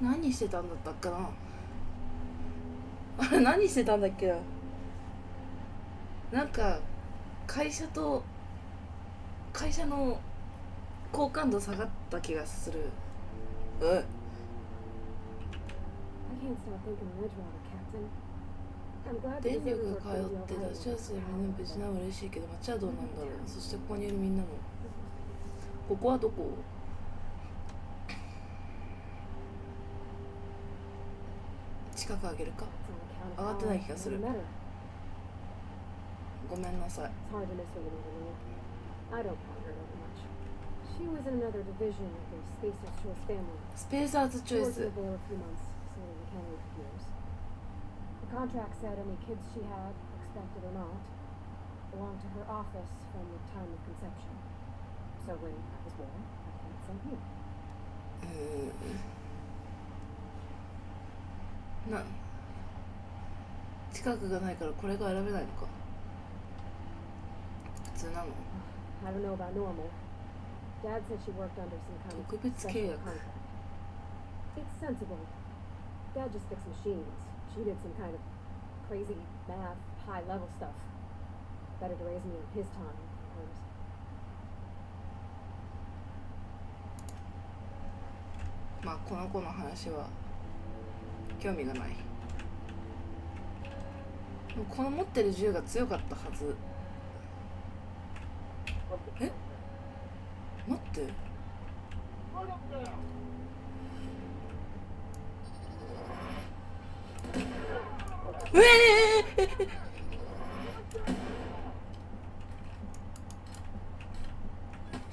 何してたんだったっけな。あれ何してたんだっけな。なんか会社の好感度下がった気がする。え、 I can't stop thinking of Ridgewater, Captain. I'm glad the 電力 visitors が are 通 clearly って alright 出し with や this すいみんな power, 無事な but の嬉しいけど、街はどうなんだろう。そしてここにいるみんなも。ここはどこ？近く上げるか？ it's on account 上 of がって how な I い気がす never る。 met her. ごめんなさい。 It's hard to miss her with everything. I don't count her very much. She was in another division of the Spacer's Choice family. スペーサーズチ She ョイ worked ス。 in the Vale a few months, sailing the cannery for years. The contract said any kids she had, expected or not, belonged to her office from the time of conception. So when I was born, I had some here. な、近くがないからこれが選べないのか。普通なの？ I don't know about normal. Dad said she worked under some kind of 特別契 special 約。 contract. It's sensible. Dad just fixed machines. She did some kind of crazy math, high-level stuff. Better to raise me on his time than hers. まあこの子の話は興味がない。でもこの持ってる銃が強かったはず。え、待って、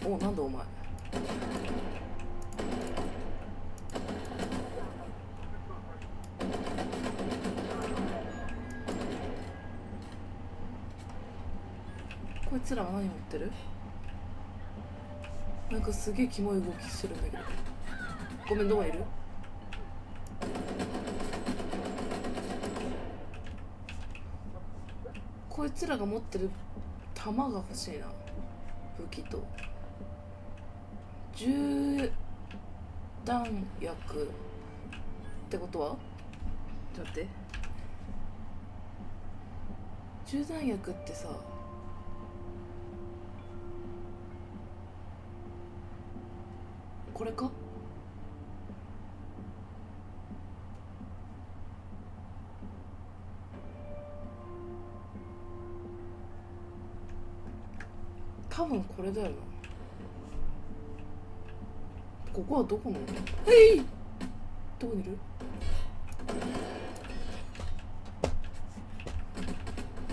お、なんだお前。こいつらは何持ってる？なんかすげえキモい動きしてるんだけど。ごめん、どこにいる？こいつらが持ってる弾が欲しいな。武器と銃弾薬ってことは、ちょっと待って、銃弾薬ってさ、これか？多分これだよな。ここはどこなの？えい！どこにいる？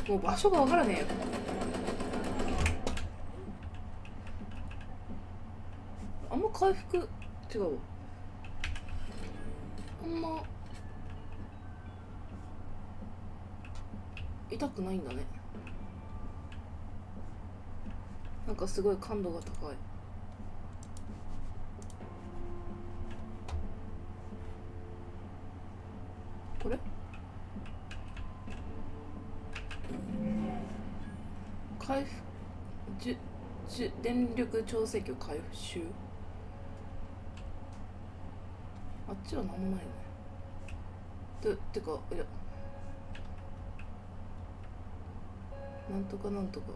もう場所がわからねえよ。あんま回復違う。あんま痛くないんだね。なんかすごい感度が高い。これ？回復電力調整器を回収。あっちは何もないよね。てか、いや、なんとかなんとか、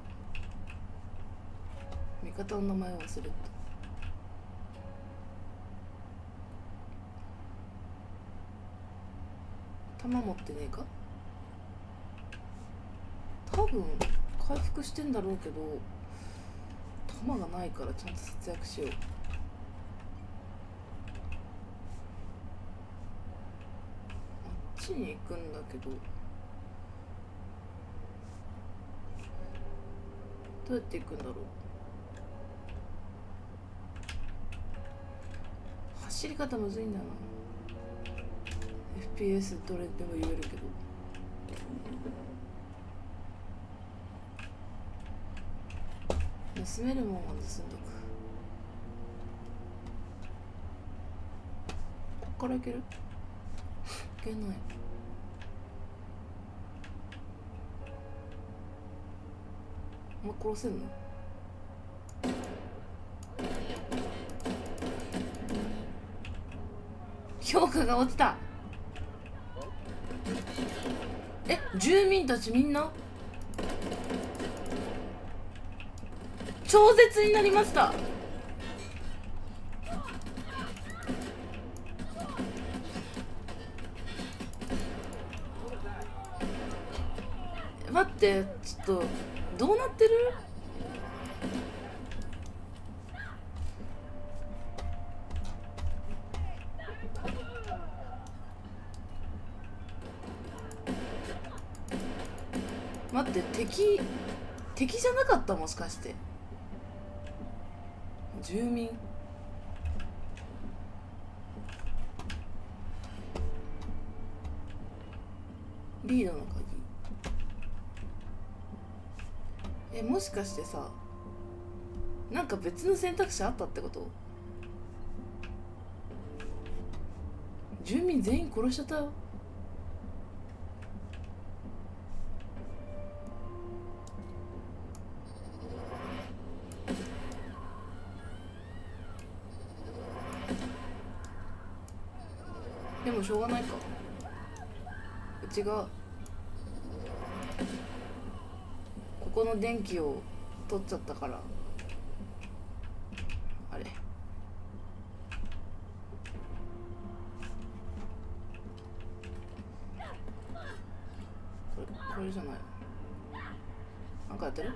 味方の名前忘れた。弾持ってねえか？多分回復してんだろうけど、弾がないからちゃんと節約しよう。あっちに行くんだけど、どうやって行くんだろう。走り方むずいんだよな。 FPS どれでも言えるけど、盗めるもんは盗んどく。こっから行ける？行けない。お前殺せんの？評価が落ちた。住民たちみんな超絶になりました。待って、ちょっとどうなってる？待って、敵じゃなかった？もしかして住民。リードの鍵。もしかしてさ、なんか別の選択肢あったってこと？住民全員殺しちゃったよ。でもしょうがないか、うちがここの電気を取っちゃったから。あれ、これじゃない。なんかやってる？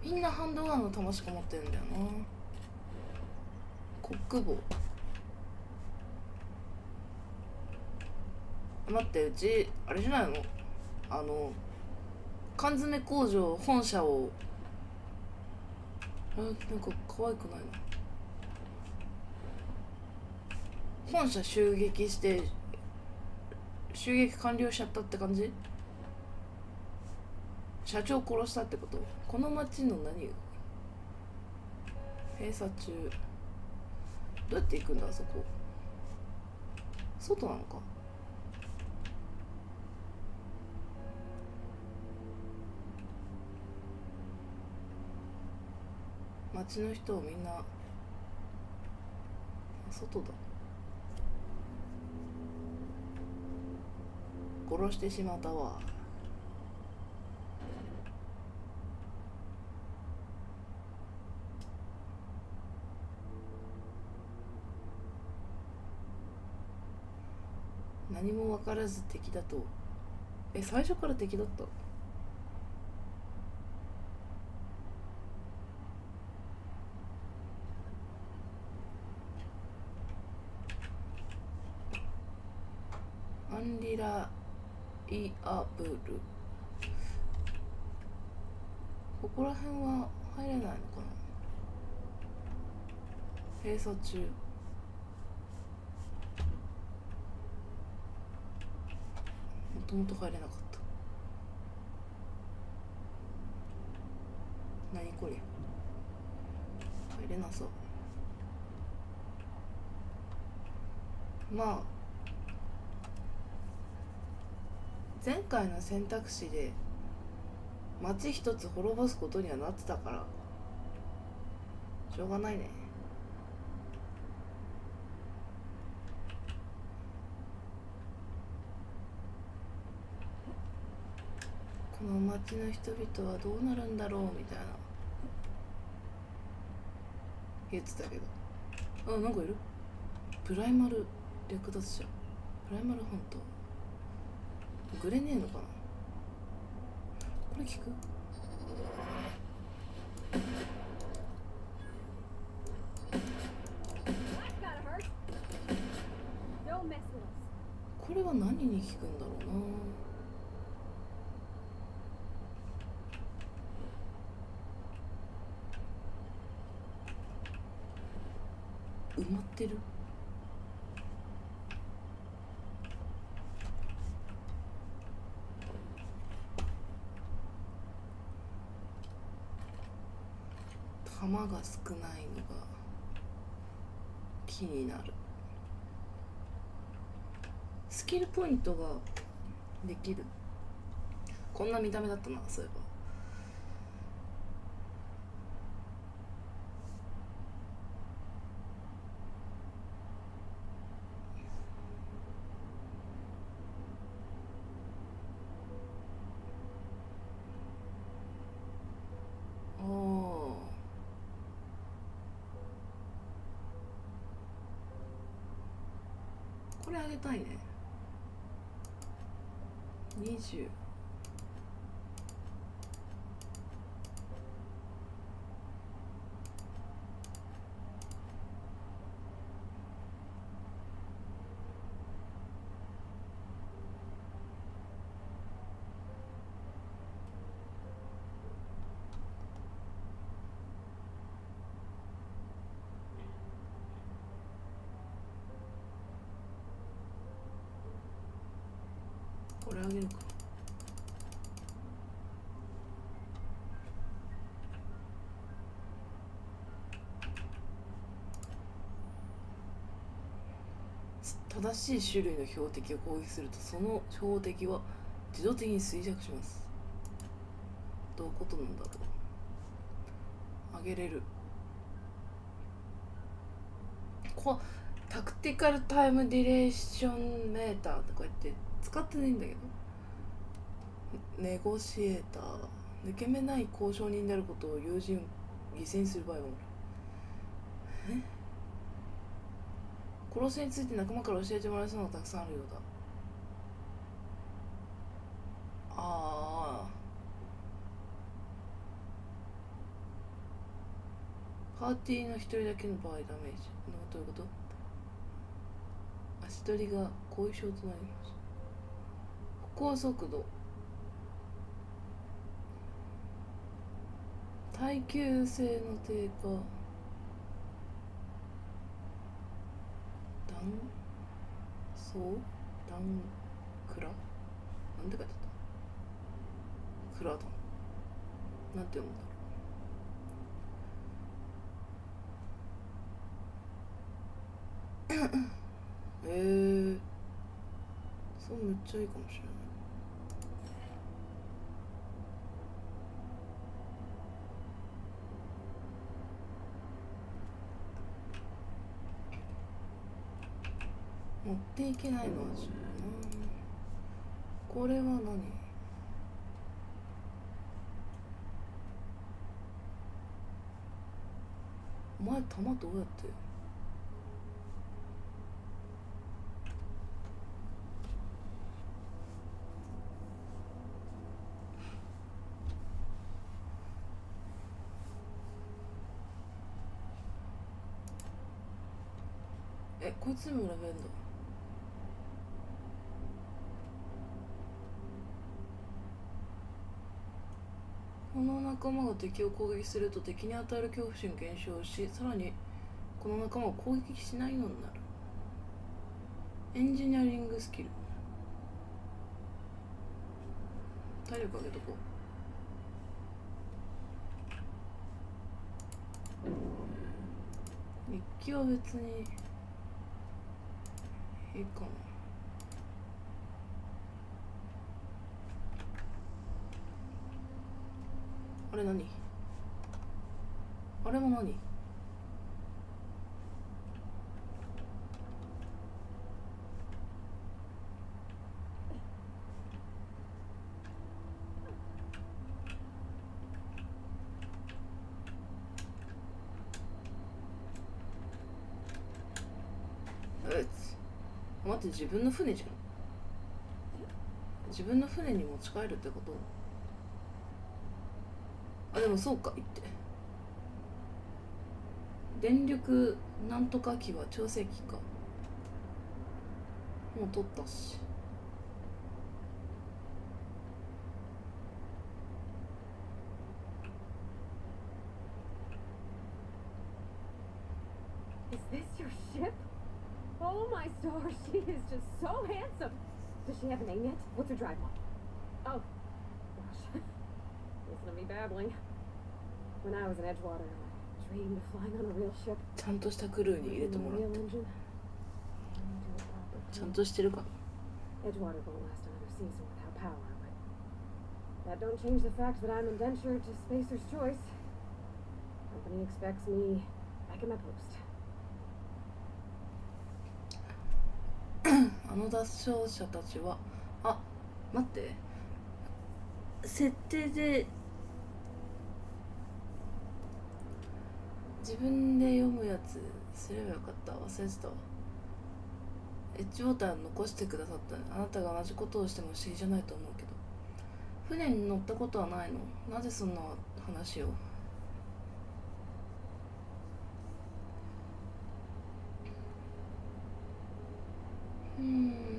みんなハンドガンの弾しか持ってるんだよな。コック帽。待って、うちあれじゃないの？缶詰工場本社をなんか可愛くないな。本社襲撃して襲撃完了しちゃったって感じ？社長殺したってこと？この町の何？閉鎖中。どうやって行くんだ？そこ外なのか？町の人をみんな外だ。殺してしまったわ。何も分からず敵だと。最初から敵だった？アンリライアブル。ここら辺は入れないのかな？閉鎖中。もともと入れなかった。何これ？入れなそう。まあ前回の選択肢で町一つ滅ぼすことにはなってたからしょうがないね。この町の人々はどうなるんだろうみたいな言ってたけど。なんかいる？プライマル略奪者。プライマルハンター。グレねえのかな？これ聞く？これは何に聞くんだろうな。埋まってる？弾が少ないのが気になる。スキルポイントができる。こんな見た目だったな、そういえば。これあげたいね。20。これあげるか。正しい種類の標的を攻撃すると、その標的は自動的に衰弱します。どういうことなんだろう。あげれる。タクティカルタイムディレーションメーターとか言って使ってないんだけど。ネゴシエーター。抜け目ない交渉人であることを友人を犠牲にする場合もある。殺しについて仲間から教えてもらえそうなのがたくさんあるようだ。パーティーの一人だけの場合ダメージ。どういうこと？足取りが後遺症となります。歩行速度、耐久性の低下、弾倉なんて書いてあった？クラだ。なんて読むんだろう。そうめっちゃいいかもしれない。持っていけないのはちょっとな。これは何？お前弾どうやって？こいつにも選べんだ。この仲間が敵を攻撃すると敵に与える恐怖心減少し、さらにこの仲間を攻撃しないようになる。エンジニアリングスキル。体力上げとこう。日記は別にいいかな。あれ何？あれも何？待って、自分の船じゃん。自分の船に持ち帰るってこと？でもそうか。言って電力なんとか機は調整機か。もう取ったし。Is this your ship? Oh my stars, she is just so handsome. Does she have a name yet? What's her drive model? Oh, gosh. Listen to me babbling. When I was in Edgewater, I dreamed of flying on a real ship. ちゃんとしたクルーに入れてもらって。ちゃんとしてるか。Edgewater won't last another season without power, but that don't change the fact that I'm indentured to Spacer's Choice. Company expects me back in my post. あの脱走者たちは、あ、待って、設定で自分で読むやつすればよかった。忘れてたわ。エッジボタン残してくださった。あなたが同じことをしても不思議じゃないと思うけど、船に乗ったことはないの？なぜそんな話を？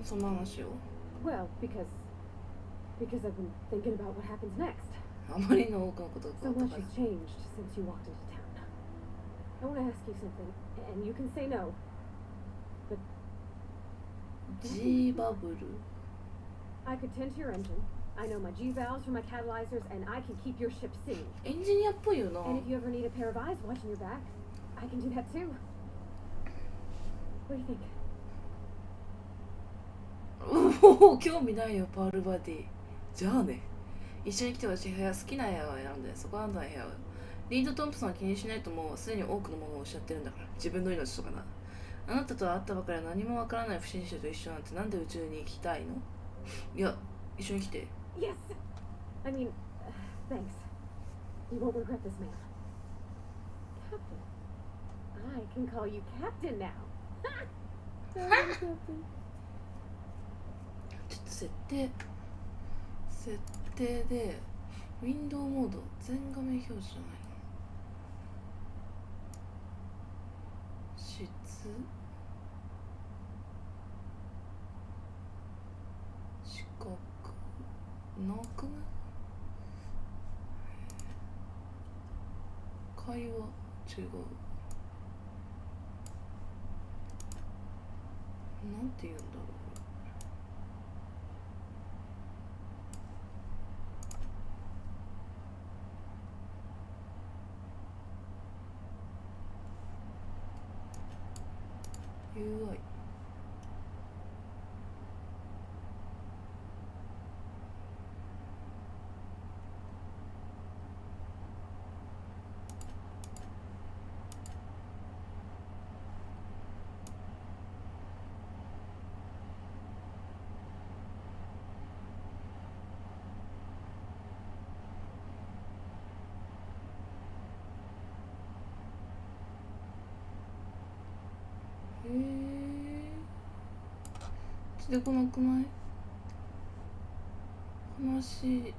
そんな話を？ Well, because I've been thinking about what happens next. あまりの多くのことが So 変わった much から。 has changed since you walked into town. I want to ask you something, and you can say no. But G バブル I could tend to your engine. I know my G valves from my catalyzers, and I can keep your ship singing. エンジニアっぽいよな。 And if you ever need a pair of eyes watching your back, I can do that too. What do you think? おお、興味ないよパールバディ。じゃあね、一緒に来てほしい部屋、好きな部屋を選んで、そこはあんたの部屋を。リード・トンプソンは気にしないともうすでに多くのものを失ってるんだから、自分の命とかな。あなたと会ったばかりは何もわからない不審者と一緒なんて、なんで宇宙に行きたいの？いや、一緒に来て。 Yes! I mean, thanks. You won't regret this, ma'am. Captain. I can call you Captain now. Captain. ちょっと設定でウィンドウモード全画面表示じゃないの？質視覚なくない？会話違う。なんて言うんだろう。UI 出てこなくない？話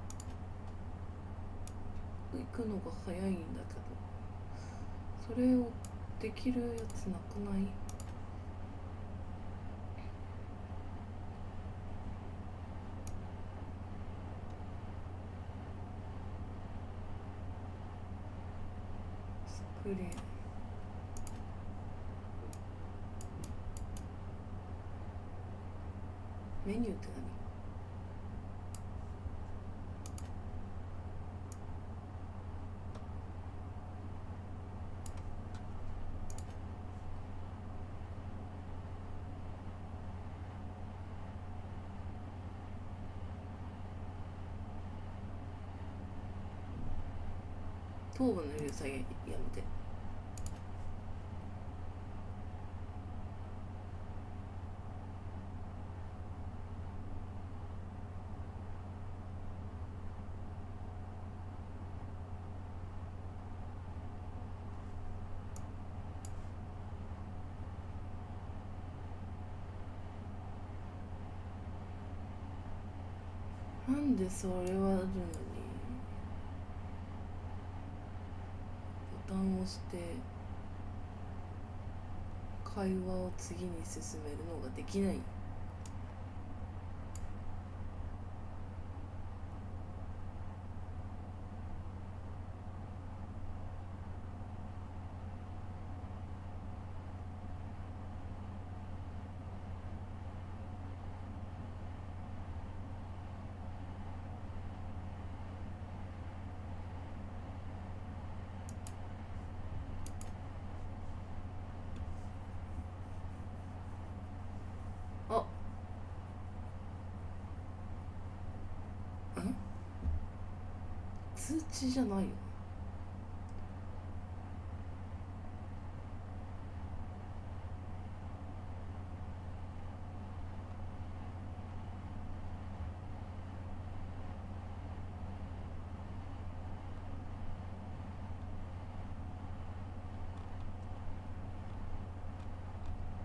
行くのが早いんだけど、それをできるやつなくない？スクリーンメニューって何？頭部の優先やめて。なんでそれはあるのにボタンを押して会話を次に進めるのができない？あ、通知じゃないよ。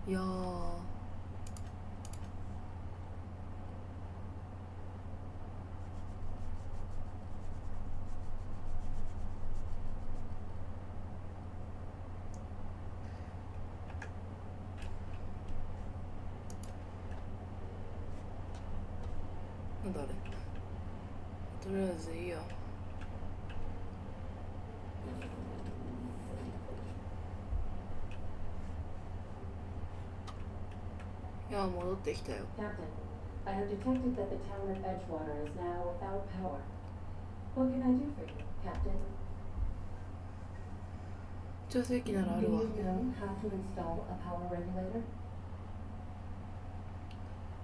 いやー、なんだあれ。とりあえずいいや。いや、戻ってきたよ。 Captain, I have detected that the town of Edgewater is now without power. What can I do for you, Captain? 調整器ならあ Do るわ。 you know how to install a power regulator?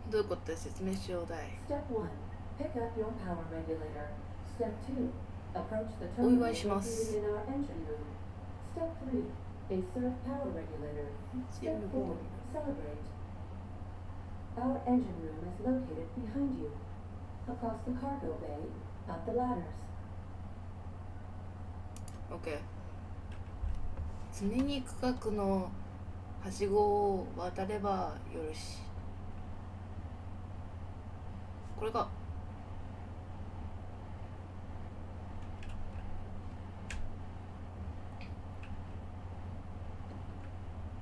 どういうことで説明しようだい。 Step 1. Pick up your power regulator. Step 2. Approach the お terminal 祝いします。 located in our engine room. Step 3. Insert power regulator. Step 4. Celebrate. Our engine room is located behind you, across the cargo bay, up the ladders. OK。常に区画のはしごを渡ればよろし。これか。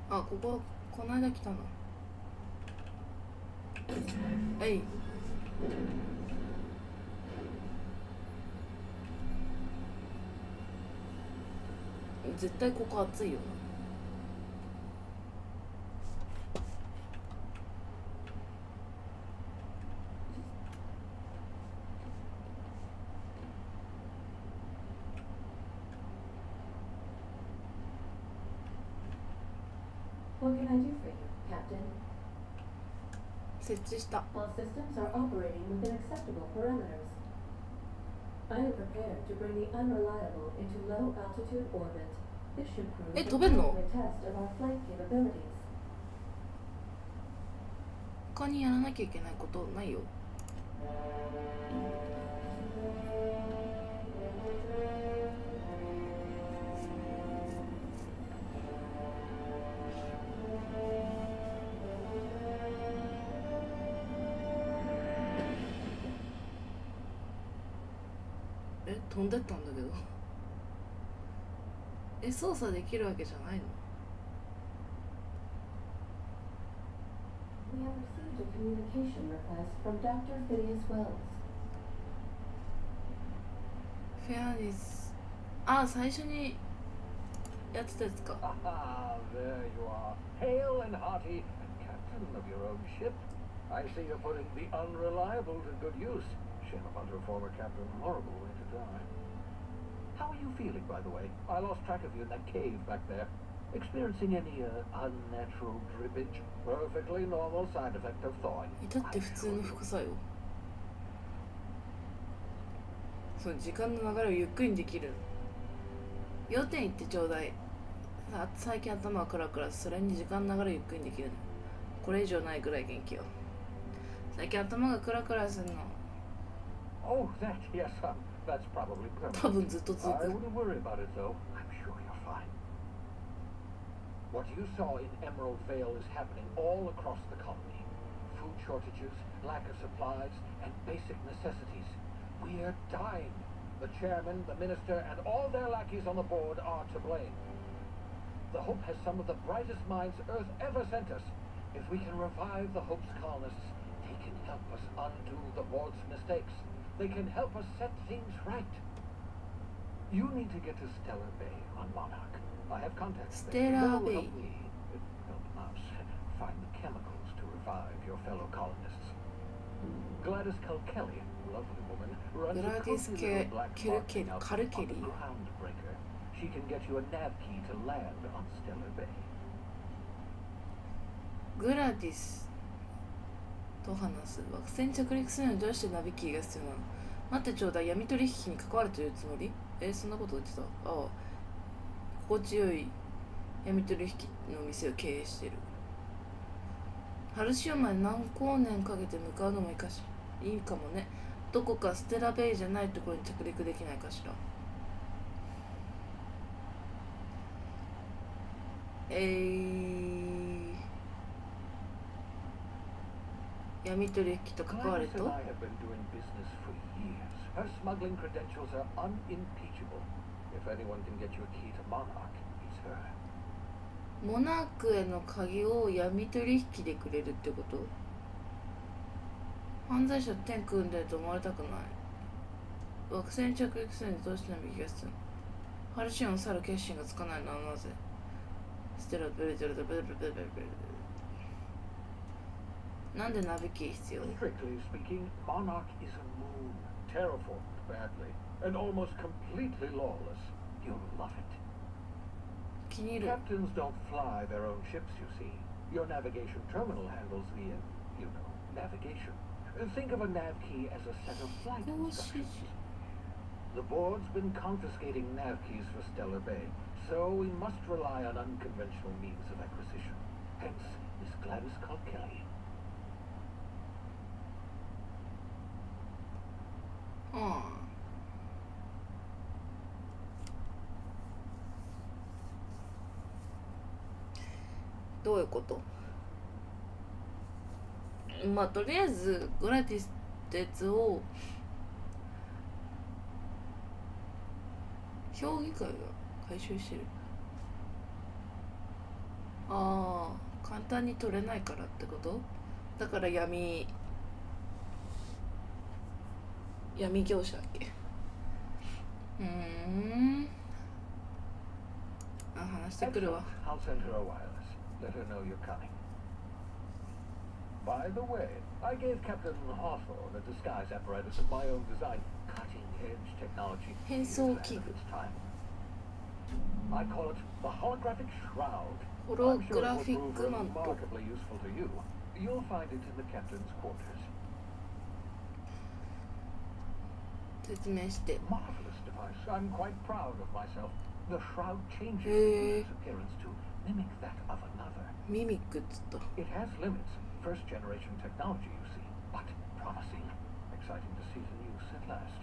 あ、こここの間来たの。はい。絶対ここ暑いよな。What can I do for you, Captain? 設置した。 All systems are operating within acceptable parameters. I am prepared to bring the unreliable into low altitude orbit. This should prove an 飛べんの？ accurate test of our flight capabilities. 他にやらなきゃいけないことないよ。飛んでったんだけど。操作できるわけじゃないの？ We have received a communication request from Dr. Phineas Wells. フェアリス。あ、最初にやってたやつか。 Ah, there you are, hale and hearty, and captain of your own ship. I see you're putting the unreliable to good use. Shame upon your former captain, horrible way to die. How are you feeling, by the way? I lost track of you in that cave back there. Experiencing any unnatural drippage? Perfectly normal side effect of thawing. 至って普通の副作用。その時間の流れをゆっくりにできる。要点言ってちょうだい。最近頭がクラクラ、それに時間の流れをゆっくりにできるの。これ以上ないぐらい元気よ。最近頭がクラクラするの。 Oh, that, yes, that's probably 多 permanent. 分ずっと続 I く。 wouldn't worry about it, though. I'm sure you're fine. What you saw in Emerald Vale is happening all across the colony. Food shortages, lack of supplies, and basic necessities. We're dying. The chairman, the minister, and all their lackeys on the board are to blame. The Hope has some of the brightest minds Earth ever sent us. If we can revive the Hope's colonists, they can help us undo the board's mistakes. They can help us set things right. You need to get to Stellar Bay on Monarch. I have contacts there. Stellar They'll Bay. help me, help us, find the chemicals to revive your fellow colonists. Gladys Kilkelly, lovely woman, runs a Gladys cozy little black market outfit on the Kilkelly. Groundbreaker. She can get you a nav key to land on Stellar Bay. グラディスと話す。惑星に着陸するのにどうしてナビキーが必要なの？待ってちょうだい、闇取引に関わるというつもり？そんなこと言ってた。ああ、心地よい闇取引の店を経営している。ハルシオンまで何光年かけて向かうのもいいかもね。どこかステラベイじゃないところに着陸できないかしら。闇取引と関わると Gladys and I have been doing business for years. Her smuggling credentials are unimpeachable. If anyone can get you a key to Monarch, it's her. モナークへの鍵を闇取引でくれるってこと？犯罪者と手組んでると思われたくない。惑星に着陸するにどうしても気がする。ハルシオンを去る決心がつかないのはなぜ？ステラブルブルブルブルブルブル。なんでナビキー必要？ Strictly speaking, Monarch is a moon, terraformed badly, and almost completely lawless. You'll love it. 気に入る。 Captains don't fly their own ships, you see. Your navigation terminal handles the, navigation. Think of a nav key as a set of flight instructions. The board's been confiscating nav keys for Stellar Bay, so we must rely on unconventional means of acquisition. Hence, Miss Gladys called Kelly. ああ。どういうこと？まあとりあえずグラティスってやつを評議会が回収してる。ああ、簡単に取れないからってこと？だから闇業者だっけ？話してくるわ。 I'll send her a wireless. Let her know you're coming. By the way, I gave Captain Hawthorne a disguise apparatus of my own design, cutting-edge technology. 変装器具。 I call it the holographic shroud. ホロ I'm グ sure ラ it フィ will ッ prove クマント。 remarkably useful to you. You'll find it in the captain's quarters. 説明して。 Marvelous device. I'm quite proud of myself. The shroud changes its appearance to mimic that of another. ミミックっつった。 It has limits. First generation technology, you see, but promising. Exciting to see the use at last.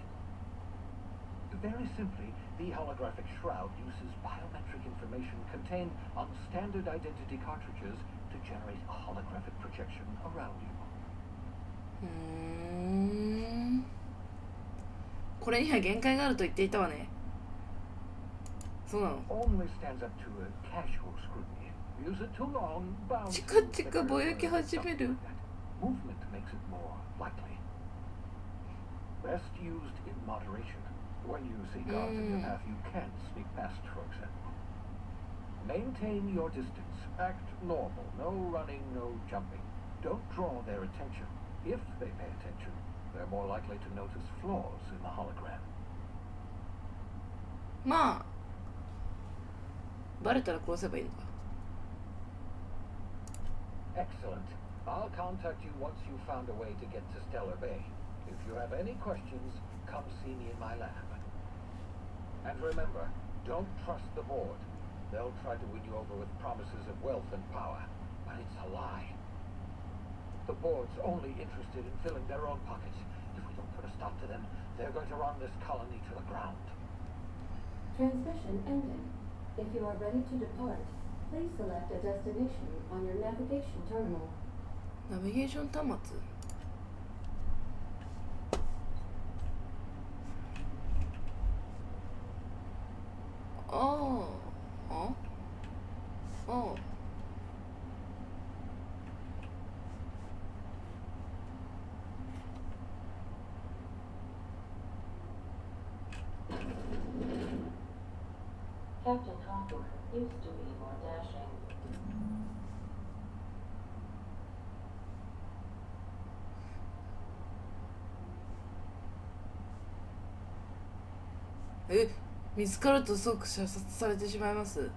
Very simply, the holographic shroud uses biometric information contained on standard identity cartridges to generate a holographic projection around you. これには限界があると言っていたわね。そうなの。 Only stands up to a casual scrutiny. Use it too long, bound チカチカぼやき始める。 Movement makes it more likely. Best used in moderation. When you see guards in your path, you can't sneak past, for example. Maintain your distance. Act normal. No running, no jumping. Don't draw their attention. If they pay attention, they're more likely to notice flaws in the hologram. まあバレたら殺せばいいのか。 Excellent. I'll contact you once you've found a way to get to Stellar Bay. If you have any questions, come see me in my lab. And remember, don't trust the board. They'll try to win you over with promises of wealth and power, but it's a lie. The board's only interested in filling their own pockets. If we don't put a stop to them, they're going to run this colony to the ground. Transmission ending. If you are ready to depart, please select a destination on your navigation terminal. ナビゲーション端末。ああ。ああ。Captain Hawthorne used to be more dashing. 見つかると即射殺されてしまいます。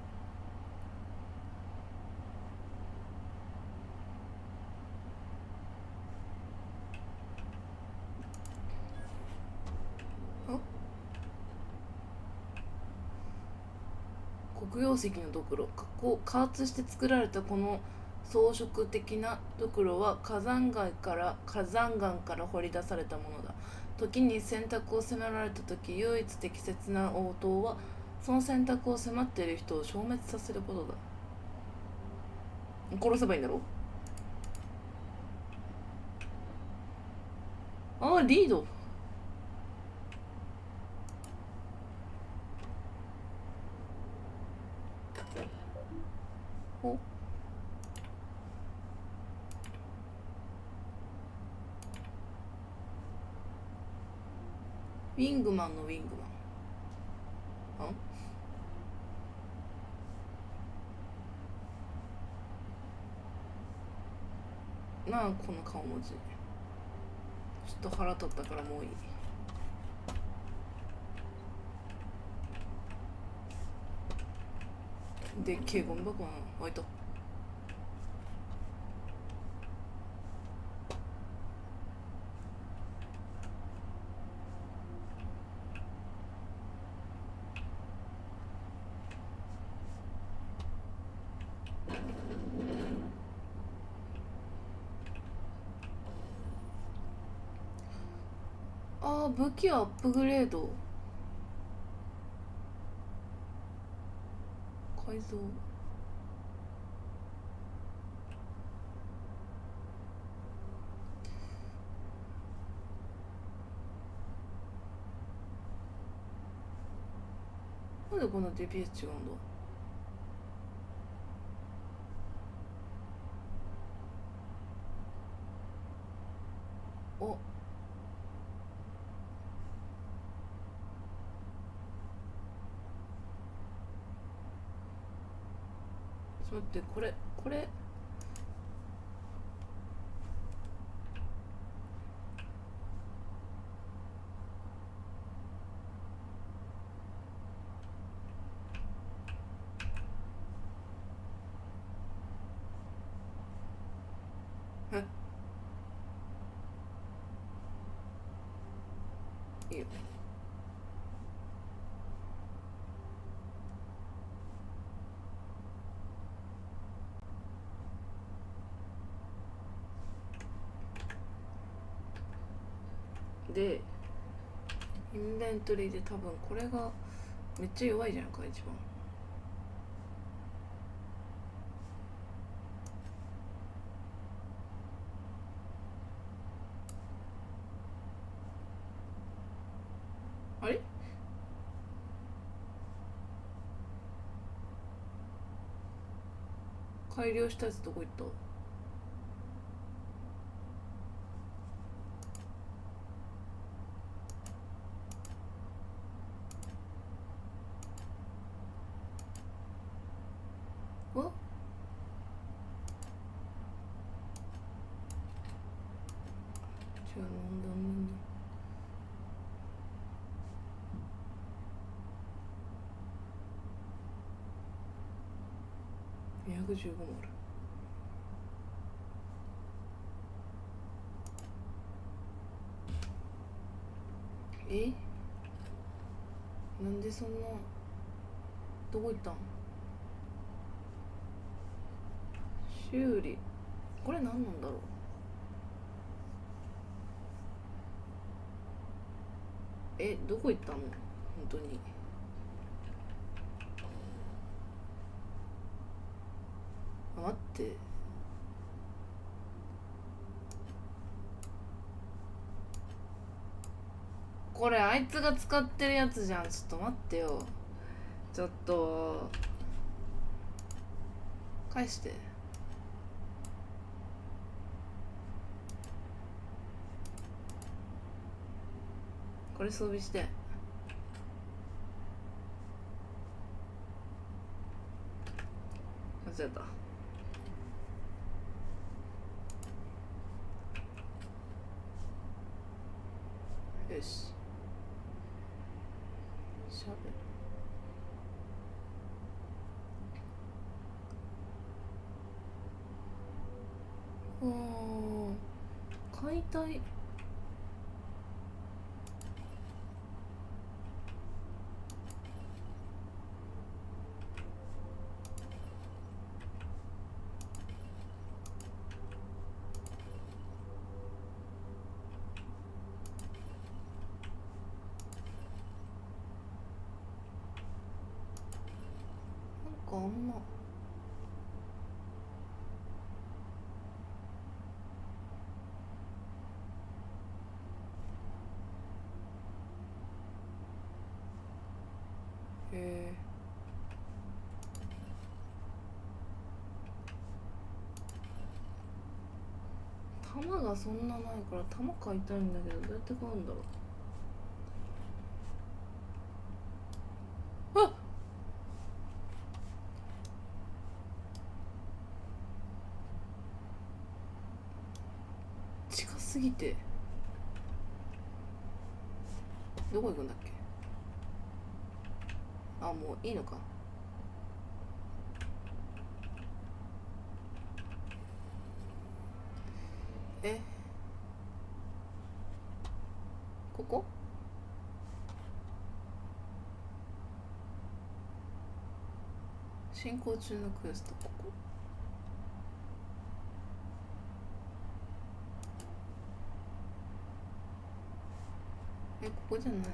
黒曜石のドクロ、加圧して作られたこの装飾的なドクロは火山岩から掘り出されたものだ。時に選択を迫られた時、唯一適切な応答はその選択を迫っている人を消滅させることだ。殺せばいいんだろ。ああ、リード。お、ウィングマンのウィングマン。なあ、この顔文字。ちょっと腹立ったからもういい。でっけえゴミ箱なの。開いた。ああ、武器アップグレード。改造。なんでこんな DPS 違うんだ。お、ちょっと待って、これいいよ。でインベントリーで多分これがめっちゃ弱いじゃんか一番。あれ、改良したやつどこ行った。あ、違う、なんだ215もある。なんでそんな。どこ行ったん。修理、これ何なんだろう。どこ行ったの本当に。待って、これあいつが使ってるやつじゃん。ちょっと待ってよ。ちょっと返して。これ装備して。間違った。よし、しゃべる。解体。んま。へえ。玉がそんなないから玉買いたいんだけど、どうやって買うんだろう。あっ、近すぎて。どこ行くんだっけ。あ、もういいのか。え、ここ？進行中のクエスト、ここ？え、ここじゃないの？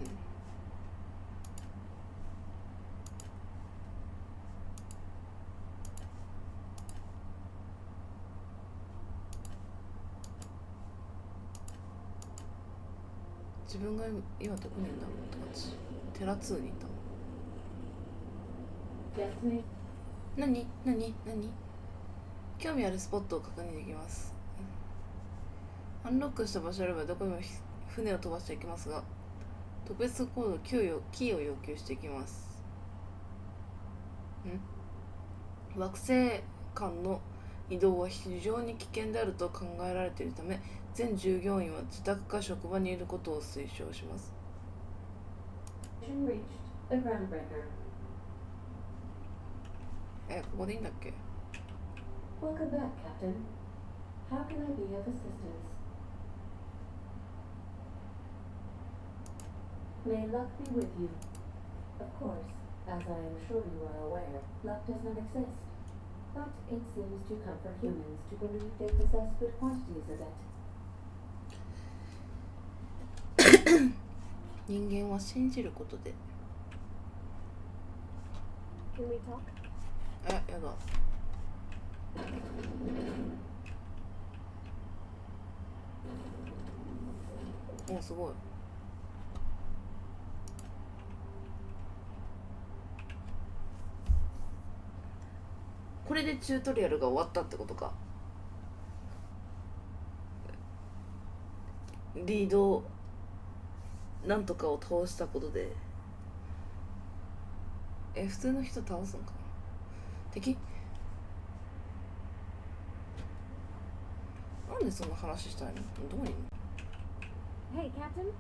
自分が今どこにいるんだろうって感じ。テラ2にいた。何興味あるスポットを確認できます。アンロックした場所あればどこにも船を飛ばしていきますが、特別コードキーを要求していきます。惑星間の移動は非常に危険であると考えられているため、全従業員は自宅か職場にいることを推奨します。ここでいいんだっけ。 Welcome back, Captain. How can I be of assistance? May luck be with you. Of course, as I am sure you are aware, luck does not exist. But it seems to comfort humans to believe they possess good quantities of it. 人間は信じることで。 Can we talk? やだ。お、すごい。これでチュートリアルが終わったってことか。リードなんとかを倒したことで。普通の人倒すのかな。敵？なんでそんな話したいの？どこにいるの？ Hey, Captain.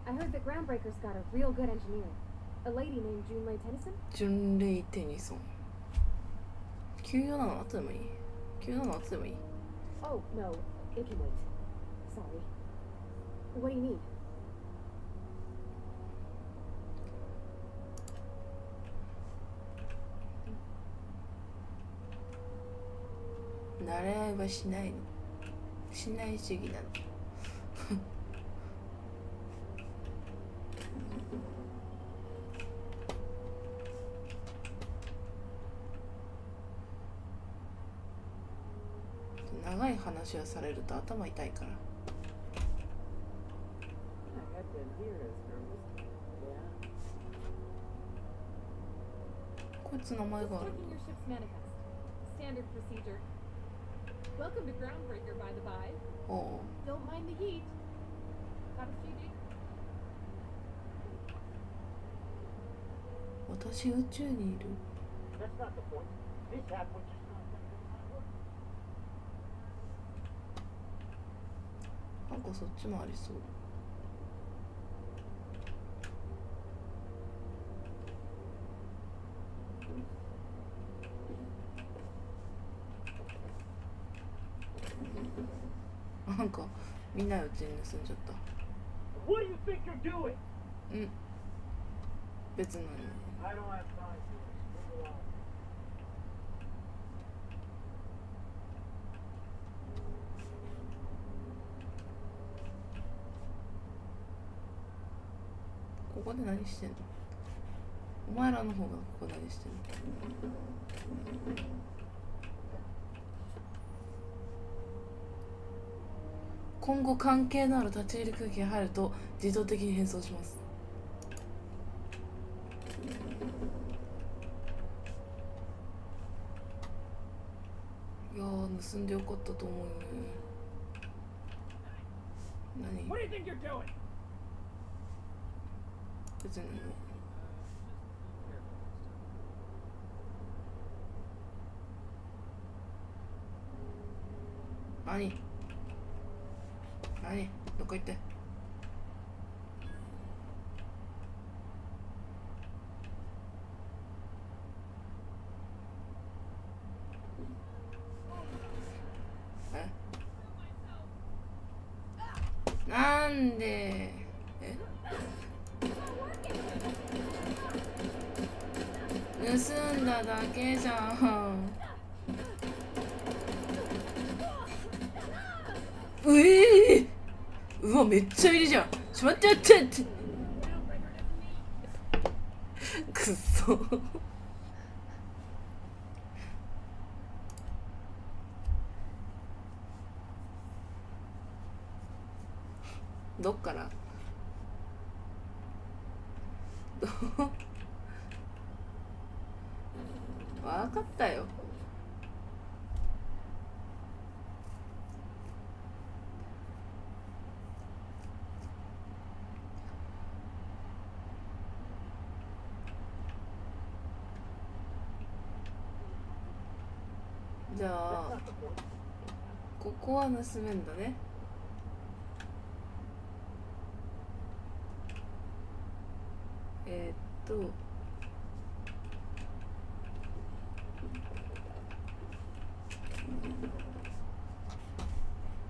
I heard that Groundbreaker's got a real good engineer. A lady named Junlei Tennyson? ジュンレイ・テニソン。急用なの後でもいい？急なの後でもいい？ Oh, no. It can wait. Sorry. What do you need? 慣れ合いはしないの。しない主義なの。長い話をされると頭痛いから。こいつ名前がある。 Checking your ship's manifest. Standard procedure. Welcome to Groundbreaker, by the by. おう。 Don't mind the heat. Got a few days. 私宇宙にいる。 That's not the point. This hat would just not work. なんかそっちもありそう。なんか見ないうちに盗んじゃった。 What do you think you're doing? 別なの。 I don't have time for this. Move along. ここで何してんの？お前らの方がここ何してんの？今後関係のある立ち入り空気が入ると自動的に変装します。いやー、盗んでよかったと思うよね。何？ What do you think you're doing? 別に何？どこ行って？なんで？盗んだだけじゃん。うわ、めっちゃいるじゃん。しまっちゃってって。くっそ。どっからわかったよ。じゃあここは盗めんだね。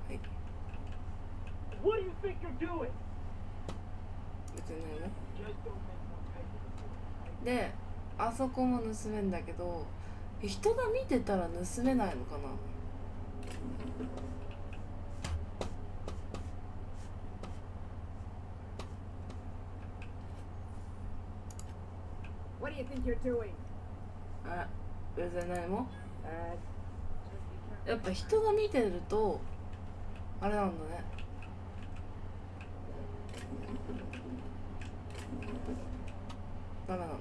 はい。 What do you think you're doing? 別にないので、あそこも盗めんだけど、人が見てたら盗めないのかな。What do you think you're doing? あ、別にないもん。やっぱ人が見てるとあれなんだね。ダメなんだね。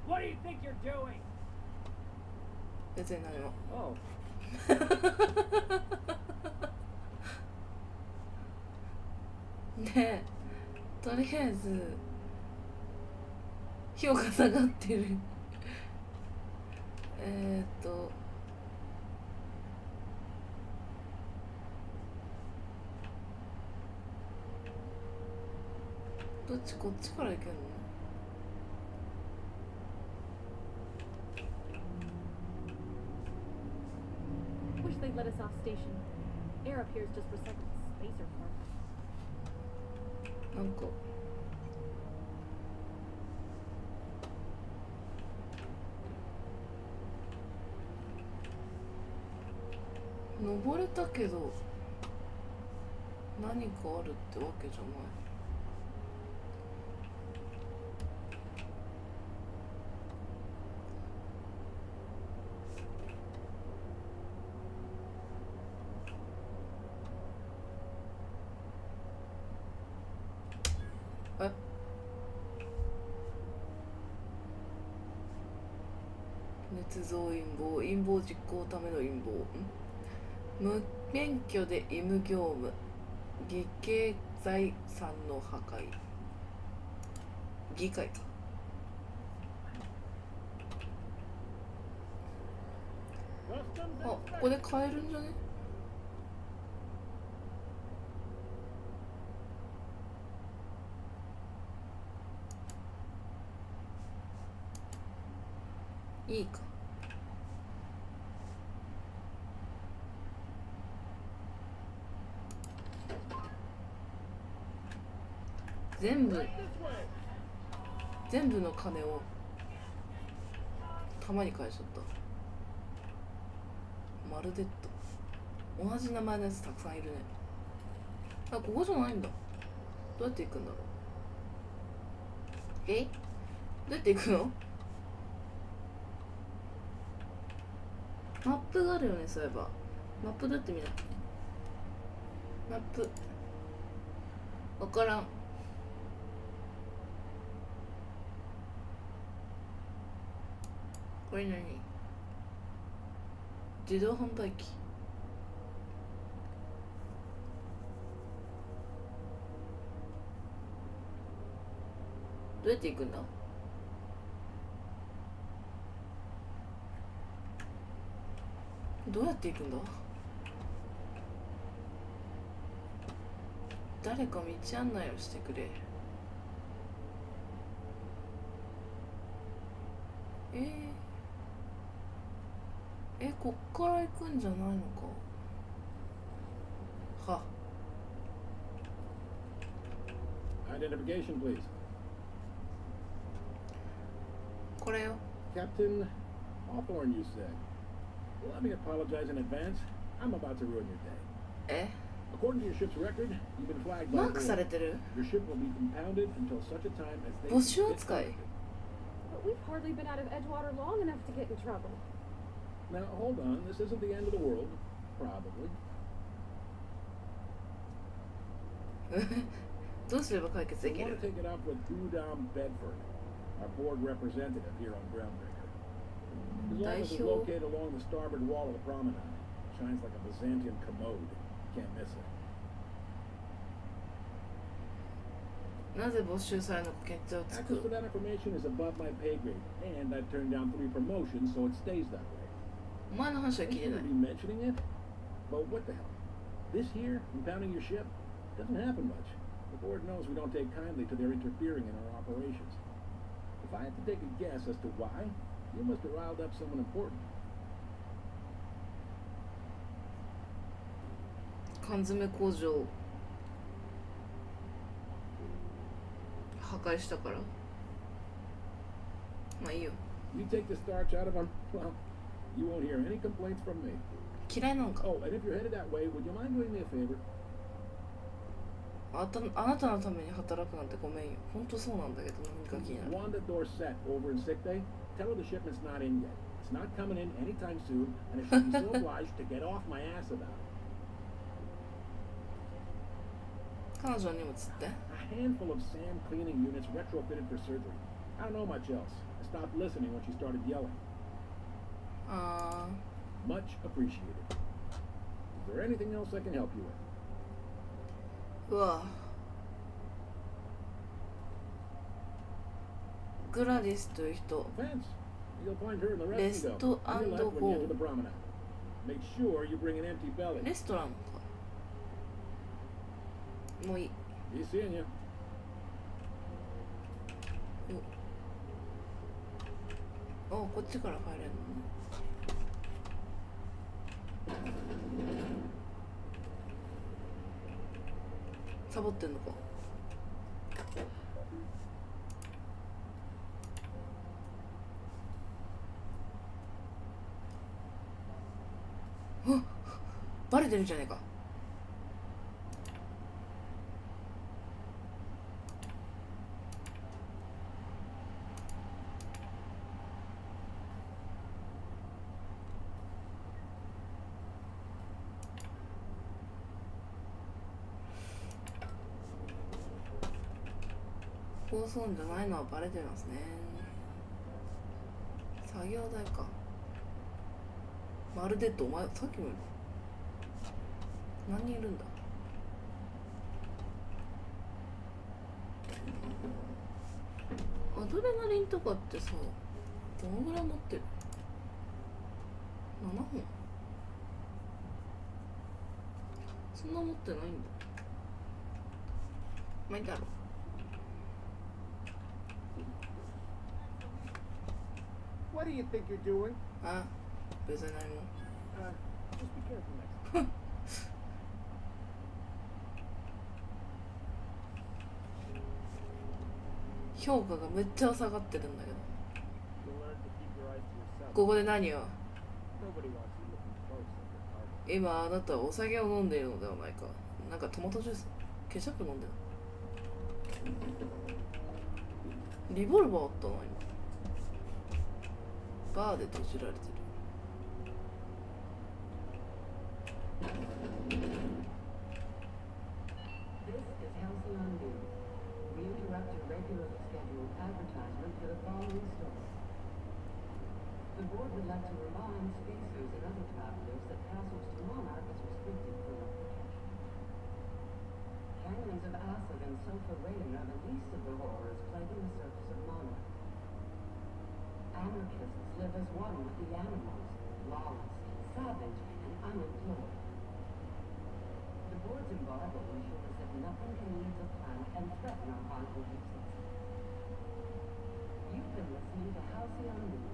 What do you think you're doing? 別に何も。Oh. で、とりあえず評価下がってるどっち？こっちから行けんのWish they'd let us off station. Air up here is just recycled spacer park. なんか登れたけど何かあるってわけじゃない。捏造陰謀、陰謀実行ための陰謀。無免許で医務業務、偽計財産の破壊。議会か。あ、ここで買えるんじゃね？いいか。全部の金を玉に返しちゃった。マルデット、同じ名前のやつたくさんいるね。あ、ここじゃないんだ。どうやって行くんだろう。どうやって行くの？マップがあるよね、そういえば。マップどうやって見なきゃ。マップわからん。これ何？自動販売機。どうやって行くんだ？どうやって行くんだ？誰か道案内をしてくれ。こっから行くんじゃないのか。は。Identification, please. これよ。 Captain Hawthorne, you said. Well, let me apologize in advance. I'm about to ruin your day. According to your ship's record, you've been flagged by マークされてる？ Your ship will be impounded until such a time as they 没収扱い。 But we've hardly been out of Edgewater long enough to get in trouble. Now, hold on. This isn't the end of the world. Probably. どうすれば解決で We き want る？ to take it up with Udom Bedford, our board representative here on Groundbreaker. His office is Daihyo. located along the starboard wall of the promenade. Shines like a Byzantine commode. Can't miss it. なぜ没収されるのか決定をつ Access く。 to that information is above my pay grade, and I've turned down 3 promotions, so it stays that way. お前の話は I 聞いてな shouldn't い。 be mentioning it, but what the hell? This here, impounding your ship, doesn't happen much. The board knows we don't take kindly to their interfering in our operations. If I had to take a guess as to why, you must have riled up someone important. 缶詰工場破壊したから。まあいいよ。 You take the starch out of them, well, you won't hear any complaints from me. 嫌いなんか。 Oh, and if you're headed that way, would you mind doing me a favor? あなたのために働くなんてごめんよ。ほんとそうなんだけど何か気になる。 Wanda Dorset over in sick bay, tell her the shipment's not in yet. It's not coming in anytime soon, and if she's so obliged to get off my ass about it. 彼女の荷物って？ A handful of sand cleaning units retrofitted for surgery. I don't know much else. I stopped listening when she started yelling. あ Much appreciated. Is there anything else I can help you with? うわ。グラディスという人。 Fence. You'll find her in the Rest restroom go. and On your left when you enter the go. promenade. Make sure you bring an empty belly. レストランか。もういい。 Be seeing you. お、こっちから入れるのね。サボってんのか。バレてるんじゃねえか。放送音じゃないのはバレてますね。作業台か。まるでとお前さっきも何人いるんだ。アドレナリンとかってさ、どのぐらい持ってる？7本？そんな持ってないんだ。まあいいだろう。What do you think you're doing? あ、別に何も。 Just be careful next time. 評価がめっちゃ下がってるんだけど。 You'll learn to keep your eyes to yourself. ここで何を？ Nobody wants you looking close at their target. 今あなたはお酒を飲んでいるのではないか。なんかトマトジュース。ケチャップ飲んでる。リボルバーあったな今。バーで閉じられてる。This is Halcyon News. We interrupt your regularly scheduled advertisement for the following story. The board would like to remind spacers and other travelers that passage to Monarch is restricted for your protection. Canyons of acid and sulfur rain are the least of the horrors plaguing the surface of Monarch. Anarchists live as one with the animals, lawless, savage, and unemployed. The board's embargo ensures that nothing can leave the planet and threaten our harmful uses. You've been listening to Halcyon News,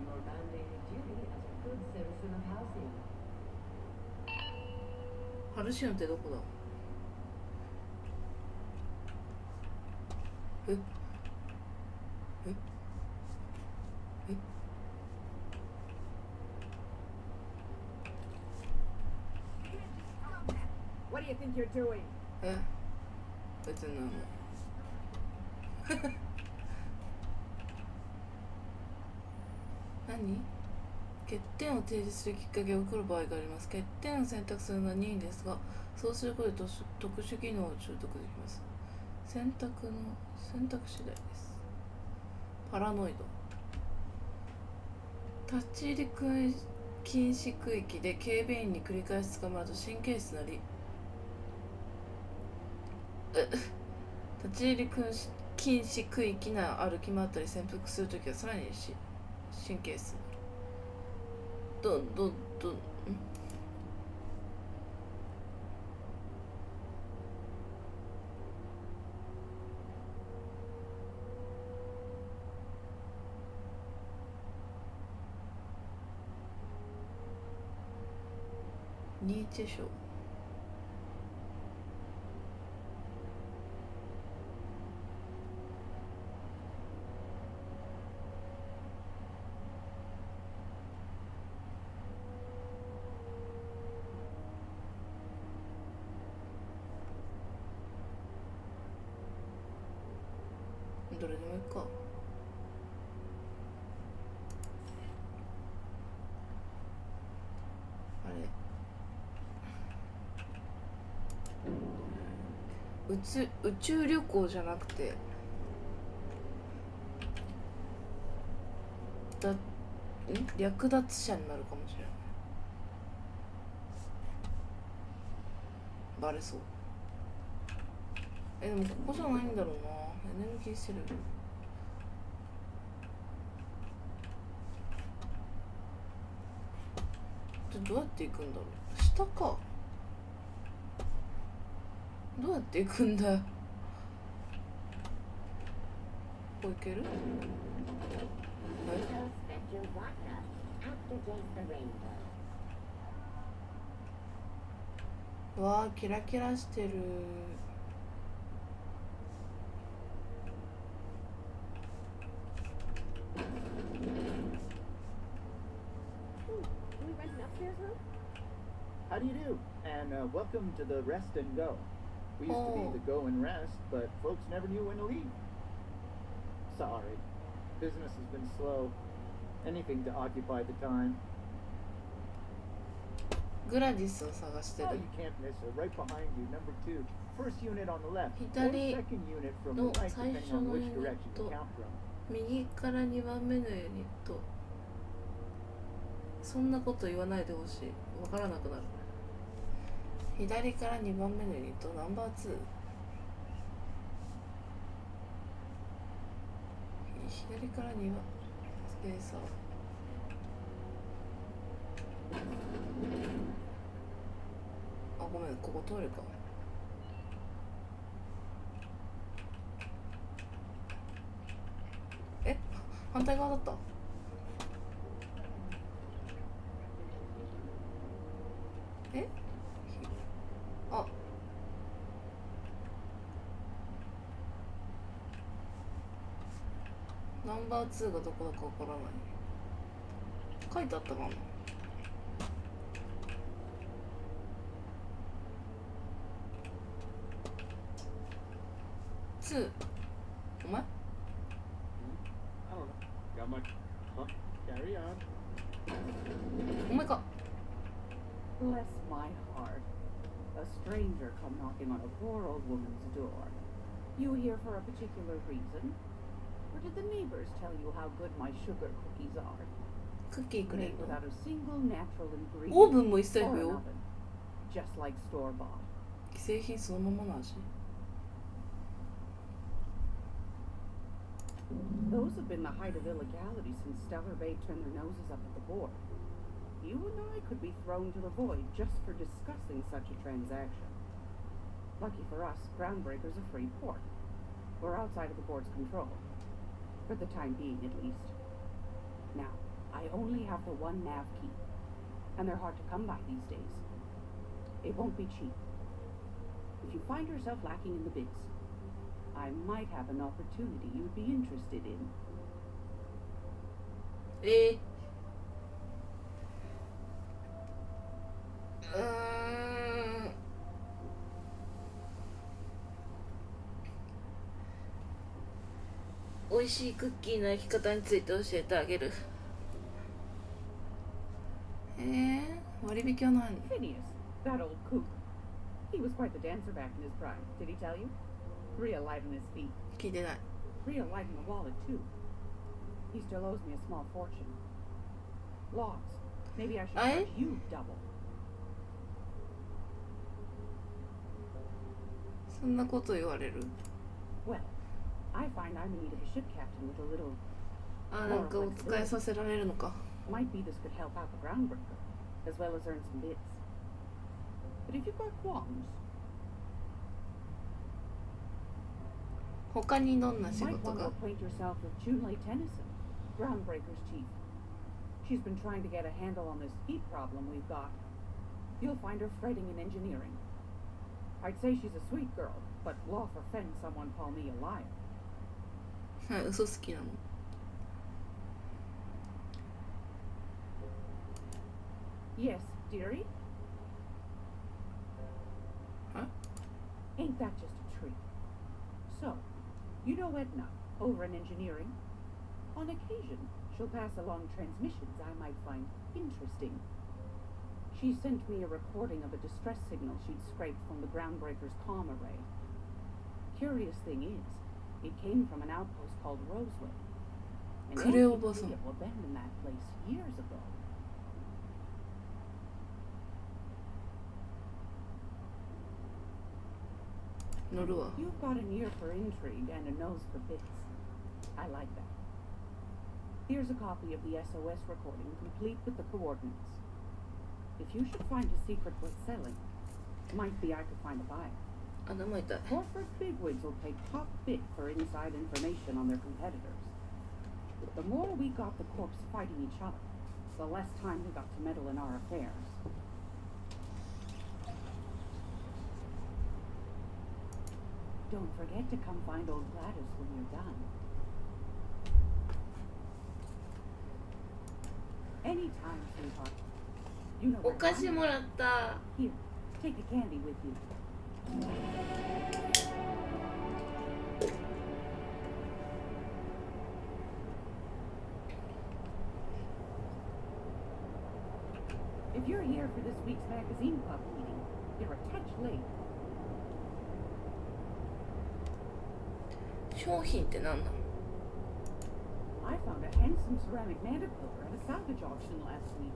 your mandated duty as a good citizen of Halcyon. ハルシオンってどこだ。えええ What do you think you're doing? え別に何も何欠点を提示するきっかけを送る場合があります。欠点を選択するのは任意ですが、そうすることで特殊機能を習得できます。選択次第です。パラノイド。立ち入り禁止区域で警備員に繰り返し捕まると神経質なり立ち入り禁止区域内を歩き回ったり潜伏するときはさらに神経質になる。ニーチェ賞どれでもいいか。あれ宇宙旅行じゃなくて略奪者になるかもしれない。バレそう。でもここじゃないんだろうな。エネルギーセルどうやって行くんだろう。下か。どうやって行くんだよ。ここ行ける？わあ、キラキラしてる。How do you do? And welcome to the Rest and Go. We used to be the Go and Rest, but folks never knew when to leave. Sorry. Business has been slow. Anything to occupy the time. グラディスを探してる。 Oh, you can't miss her. Right behind you, number 2. First unit on the left. Or 左 second unit from の the right, 最 depending 初 on のユ which ニッ direction you ト、 count from. 右から2番目のユニット。そんなこと言わないでほしい。わからなくなる。左から2番目のユニット、ナンバー2。左から2番スペーサー。あ、ごめん、ここトイレか。え、反対側だった。え、あ、ナンバー2がどこだかわからない。書いてあったかな。スお前 I don't know. Got my... Huh? Carry on. お前か Bless my heart. A stranger come knocking on a poor old woman's door. You here for a particular reason? Or did the neighbors tell you how good my sugar cookies are? クッキーくれ Made るの without a single natural オー ingredient ブンも一切 or 不 an 要 oven. Just like store-bought. 既製品そのままの味 Those have been the height of illegality since Stellar Bay turned their noses up at the board. You and I could be thrown to the void just for discussing such a transaction. Lucky for us, Groundbreaker's a free port. We're outside of the board's control. For the time being, at least. Now, I only have the one nav key. And they're hard to come by these days. It won't be cheap. If you find yourself lacking in the biz, I might have an opportunity you'd be interested in. 美味しいクッキーの焼き方について教えてあげる割引はないの Phineas, that old kook. He was quite the dancer back in his prime, did he tell you? Real light on his feet. 聞いてない Real light in the wallet, too. He still owes me a small fortune. Laws. Maybe I should charge you double. そんなこと言われる Well, I find I'm in need of a ship captain with a little... あ、なんかお使いさせられるのか Might be this could help out the Groundbreaker, as well as earn some bits. But if you've got qualms, 他にどんな仕 might 事 want to が acquaint yourself with Junlei Tennyson, Groundbreaker's chief. She's been trying to get a handle on this heat problem we've got. You'll find her fretting in engineering. I'd say she's a sweet girl, but law forfends someone call me a liar. はい嘘好きなの Yes, dearie? Huh? Ain't that just a treat? So, you know Edna, over in engineering? On occasion, she'll pass along transmissions I might find interesting. She sent me a recording of a distress signal she'd scraped from the Groundbreaker's comm array. Curious thing is, it came from an outpost called Roseway. And 그래요, ancient 보소. people abandoned that place years ago. You've got an ear for intrigue and a nose for bits. I like that. Here's a copy of the SOS recording, complete with the coordinates. If you should find a secret worth selling, might be I could find a buyer. 頭痛い Corporate bigwigs will pay top bit for inside information on their competitors. The more we got the corps fighting each other, the less time we got to meddle in our affairs. Don't forget to come find old Gladys when you're done. Anytime, sweetheart. You know お where 菓 to 子 find もらった me. Here, take a candy with you. If you're here for this week's magazine club meeting, you're a touch late. 商品って何なの I found a handsome ceramic manticore at a salvage auction last week.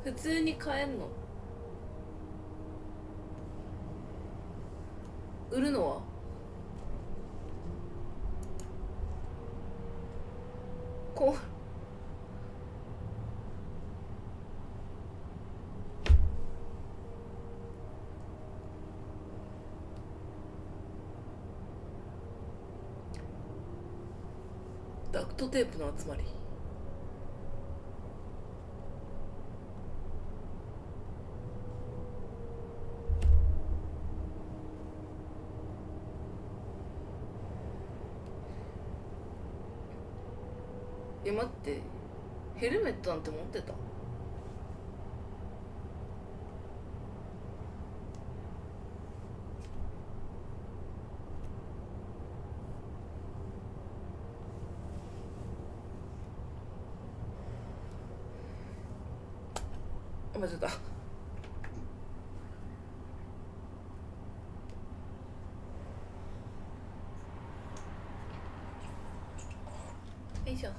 普通に買えんの売るのはこうダクトテープの集まり待ってヘルメットなんて持ってた間違えた。よいしょ。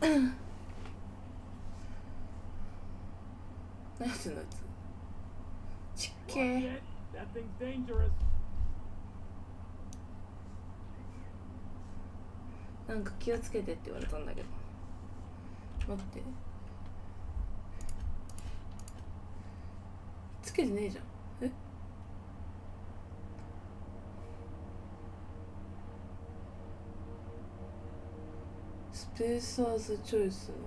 何やってんのあいつ。ちっけー。 That thing's dangerous. なんか気をつけてって言われたんだけど。待って。つけてねえじゃん。え？スペーサーズチョイスのあ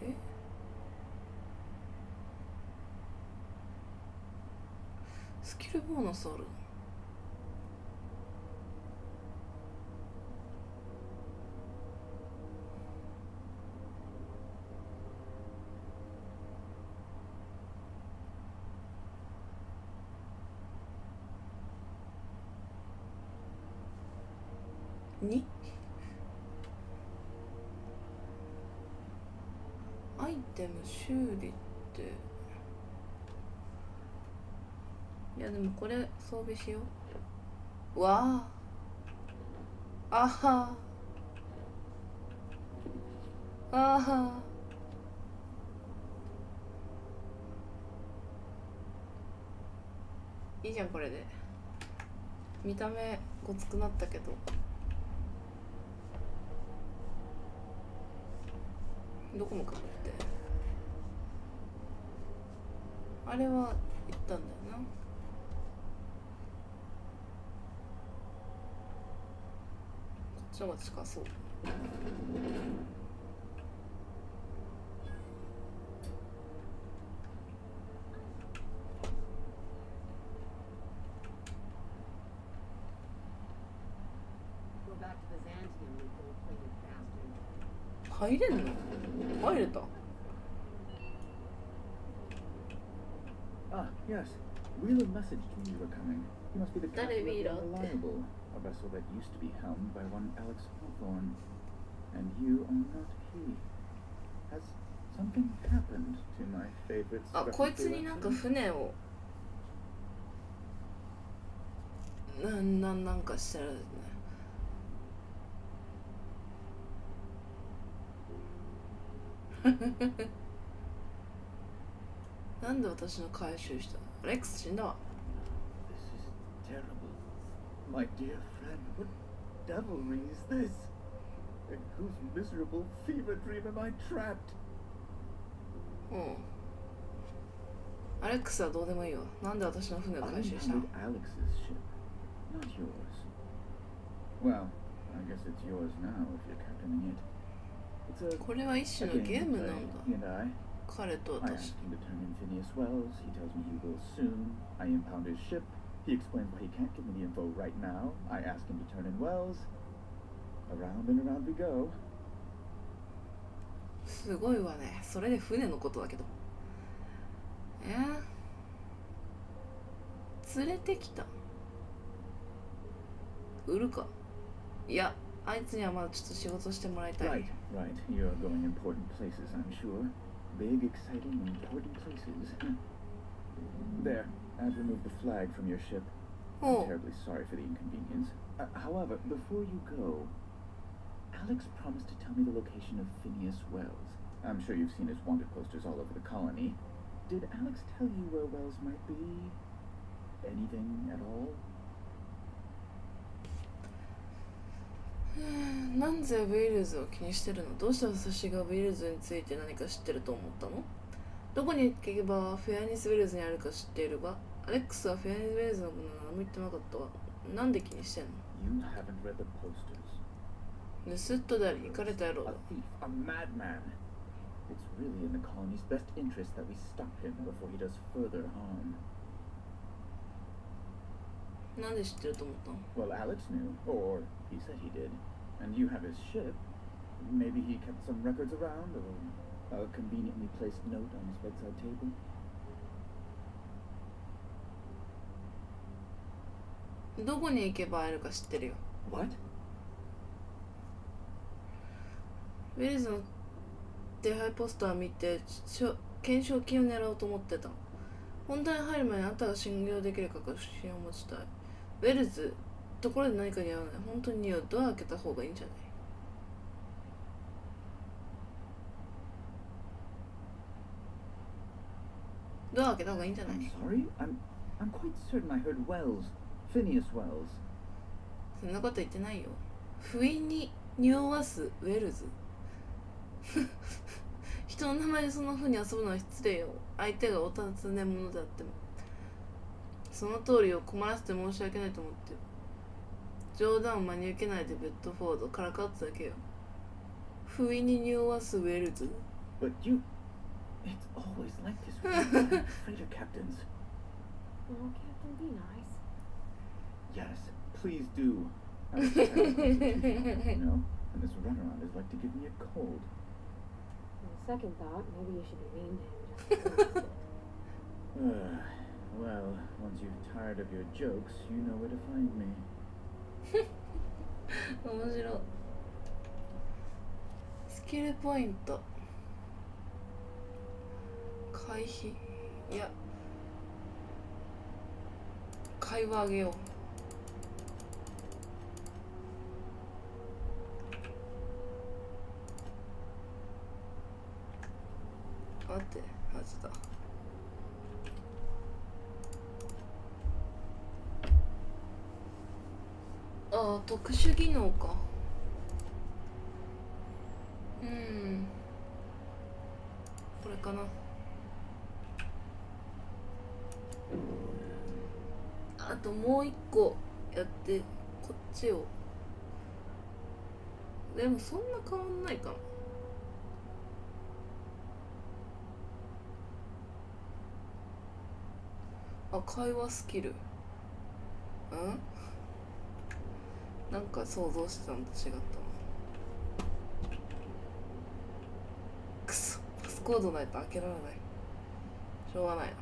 れ？スキルボーナスある。2アイテム修理って、いやでもこれ装備しよう。わあ、あはあは、いいじゃん。これで見た目ごつくなったけど、どこもかぶって、あれは行ったんだよな。こっちの方が近そう。入れんの？入れた。 Ah, yes. Wheeler messaged me you were coming. He must be the captain of the Unreliable, a vessel that used to be helmed by one Alex Hawthorne. And you are not he. Has something happened to my favorite あ、こいつになんか船をなんかしてるね。なんで私の回収したの？アレックス死んだわ。 This is terrible. My dear friend, what devilry is this? In whose miserable fever dream am I trapped? うん。アレックスはどうでもいいわ。なんで私の船を回収したの？ I impounded Alex's ship, not yours. Well, I guess it's yours now if you're captaining it. It's a これは一種のゲームなんだ。 he and I. 彼と I 私。 asked him to turn in Phineas Wells. He tells me he will soon. I impound his ship. He explains why he can't give me the info right now. I ask him to turn in Wells. Around and around we go. すごいわね。それで船のことだけど。連れてきた。売るか。いや、あいつにはまだちょっと仕事してもらいたい。 Right, right. You're going important places, I'm sure. Big, exciting, important places. There, I've removed the flag from your ship. I'm terribly sorry for the inconvenience. However, before you go, Alex promised to tell me the location of Phineas Wells. I'm sure you've seen his wanted posters all over the colony. Did Alex tell you where Wells might be? Anything at all? なんでウィルズを気にしてるの？どうして私がウィルズについて何か知ってると思ったの？どこに行けばフェアニスウィルズにあるか知っているわ。アレックスはフェアニスウィルズのこと何も言ってなかったわ。なんで気にしてんの？ You haven't read the posters. 盗っ人であり、行かれた野郎だ。 A thief, a madman. It's really in the colony's best interest that we stop him before he does further harm. なんで知ってると思ったの？ Well, Alex knew, or he said he did. And you have his ship. Maybe he kept some records around, or a conveniently placed note on his bedside table. どこに行けば会えるか知ってるよ。 What? ウィルズの手配ポスター見て懸賞金を狙おうと思ってた。本題に入る前にあなたが信用できるか確信を持ちたい。ウェルズ、ところで何かに合わない。本当に匂う。ドア開けた方がいいんじゃない？ドア開けた方がいいんじゃない？ I'm sorry? I'm quite certain I heard Wells. Phineas Wells. そんなこと言ってないよ。不意に匂わすウェルズ。人の名前でそんな風に遊ぶのは失礼よ。相手がお尋ね者であっても。その通りを困らせて申し訳ないと思ってよ。冗談を真に受けないでベッドフォードからかってだけよ。不意に匂わすウェルズ。 But you... It's always like this with you freighter captains. Oh, Captain, be nice. Yes, please do. I was tired of constitution, you know? And this runaround is like to give me a cold. On second thought, maybe you should be mean to him just for Well, once you're tired of your jokes, you know where to find me. 面白い。スキルポイント回避、いや会話あげよう。待って、はずだ。ああ、特殊技能か。これかな。あともう一個やってこっちを。でもそんな変わんないかな。あ、会話スキル。なんか想像してたのと違ったな。くそ、パスコードないと開けられない。しょうがないな。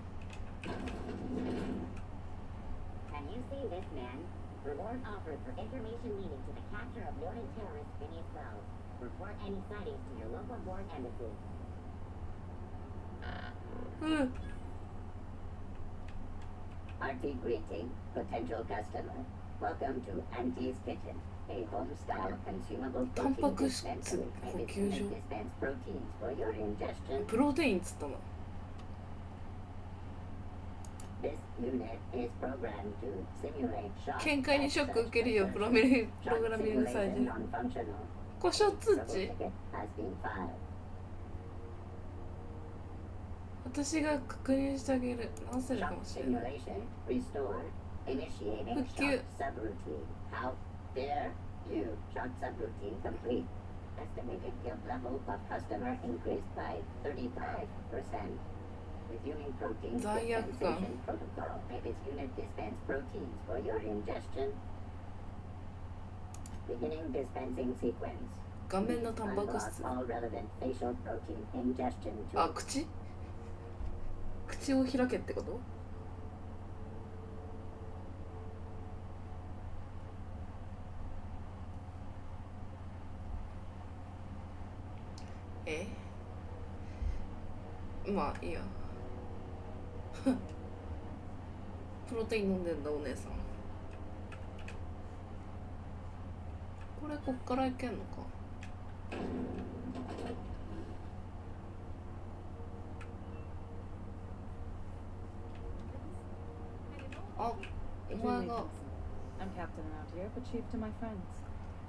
Can you see this man? Reward offered for information leading to the capture of noted terrorist Phineas Wells. Report any sightings to your local board embassy. 'Auntie greeting, potential customer. Welcome to Auntie's Kitchen, a home-style consumable タンパ protein ク質 dispensary. 補 Its 給 unit 所。 dispense proteins for your ingestion. プロテインっつったの。This unit is programmed to simulate shock. 見解にショック受けるよ。プログラミングサイズ。 Non-functional. 故障通 Trouble 知。 ticket has been filed. 私が確認してあげる。直せるか Shock もしれない。 simulation restored. Initiating Thank you. shock subroutine. How dare you? Shock subroutine complete. Estimated guilt level of customer increased by 35%. Resuming protein 罪悪感。 dispensation protocol. Its unit dispense proteins for your ingestion. Beginning dispensing sequence. 顔面のタンパク Unlock 質。 all relevant facial protein ingestion あ、 tools. 口を開けってこと？まあいいや。プロテイン飲んでんだお姉さん。これこっからいけんのか。あ、お前が。 I'm captain around here, but chief to my friends.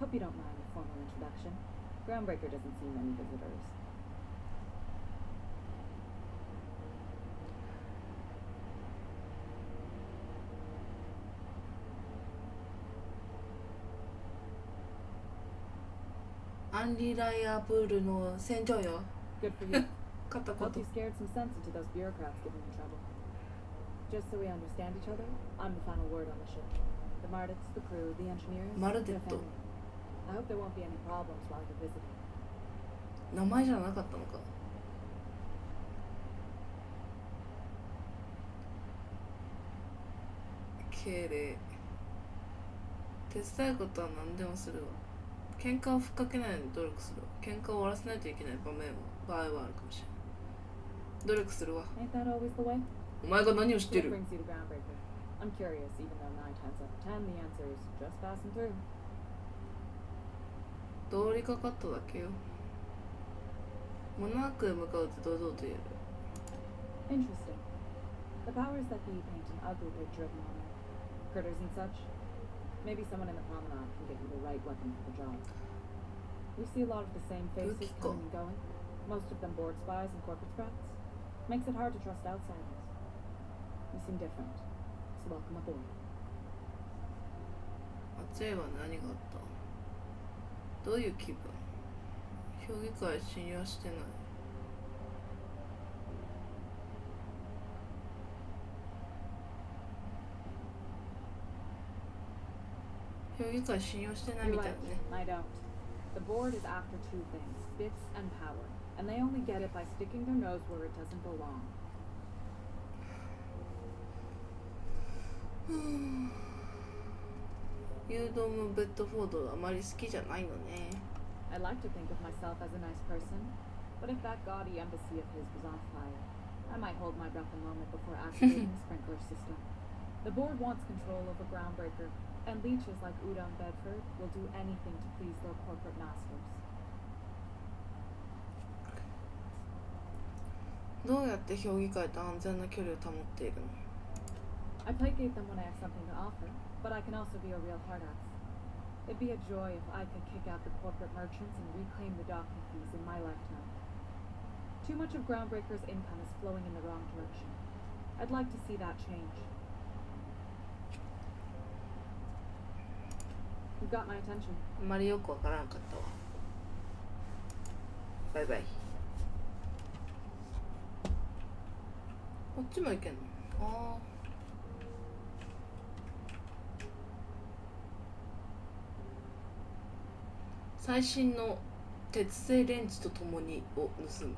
Hope you don't mind a formal introduction. Groundbreaker doesn't see many visitors. Unreliable の戦場よ。 Good for you. 片 Hope 言 you。scared some sense into those bureaucrats giving you trouble. Just so we understand each other, I'm the final word on the ship. The Mardits, the crew, the engineers, Mardit. their family. I hope there won't be any problems while you're visiting. 名前じゃなかったのか。敬礼。手伝うことは何でもするわ。喧嘩をふっかけないように努力するわ。喧嘩を終わらせないといけない場面は場合はあるかもしれない。努力するわ。 Ain't that always the way? お前が何を知って What る？ brings you to Groundbreaker? I'm curious, even though 9 times out of 10 the answer is just passing through. 通りかかっただけよ。モナークへ向かうって堂々と言える。 Interesting. The powers that be paint an ugly picture of monarch. Critters and such. Maybe someone in the promenade can get you the right weapon for the job. We see a lot of the same faces Yukiko. coming and going. Most of them board spies and corporate sprats. Makes it hard to trust outsiders. You seem different, so welcome aboard. 松江は何があった？どういう気分？評議会信用してない。評議会信用してないみ You're たい right, ね。 I don't. The board is after two things, bits and power, and they only get it by sticking their nose where it doesn't belong. ユードム・ベッドフォードあまり好きじゃないのね。 I like to think of myself as a nice person, but if that gaudy embassy of his was on fire, I might hold my breath a moment before activating the sprinkler system. The board wants control over Groundbreaker, and leeches like Udon Bedford will do anything to please their corporate masters. どうやって評議会と安全な距離を保っているの？ I placate them when I have something to offer, but I can also be a real hard ass. It'd be a joy if I could kick out the corporate merchants and reclaim the docking fees in my lifetime. Too much of Groundbreaker's income is flowing in the wrong direction. I'd like to see that change. You've got my attention. あまりよくわからなかったわ。バイバイ。こっちも行けんの？ああ。最新の鉄製レンチとともにを盗む。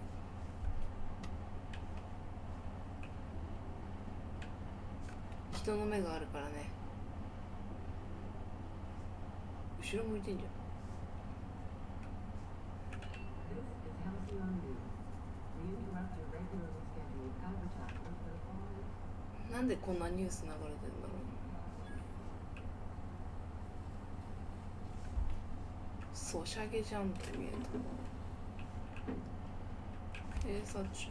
人の目があるからね。後ろ向いてんじゃん。 This is Halcyon News. We interrupt your regularly scheduled advertisement for the following. なんでこんなニュース流れてんだろう。ソシャゲじゃんって見えた。閉鎖中。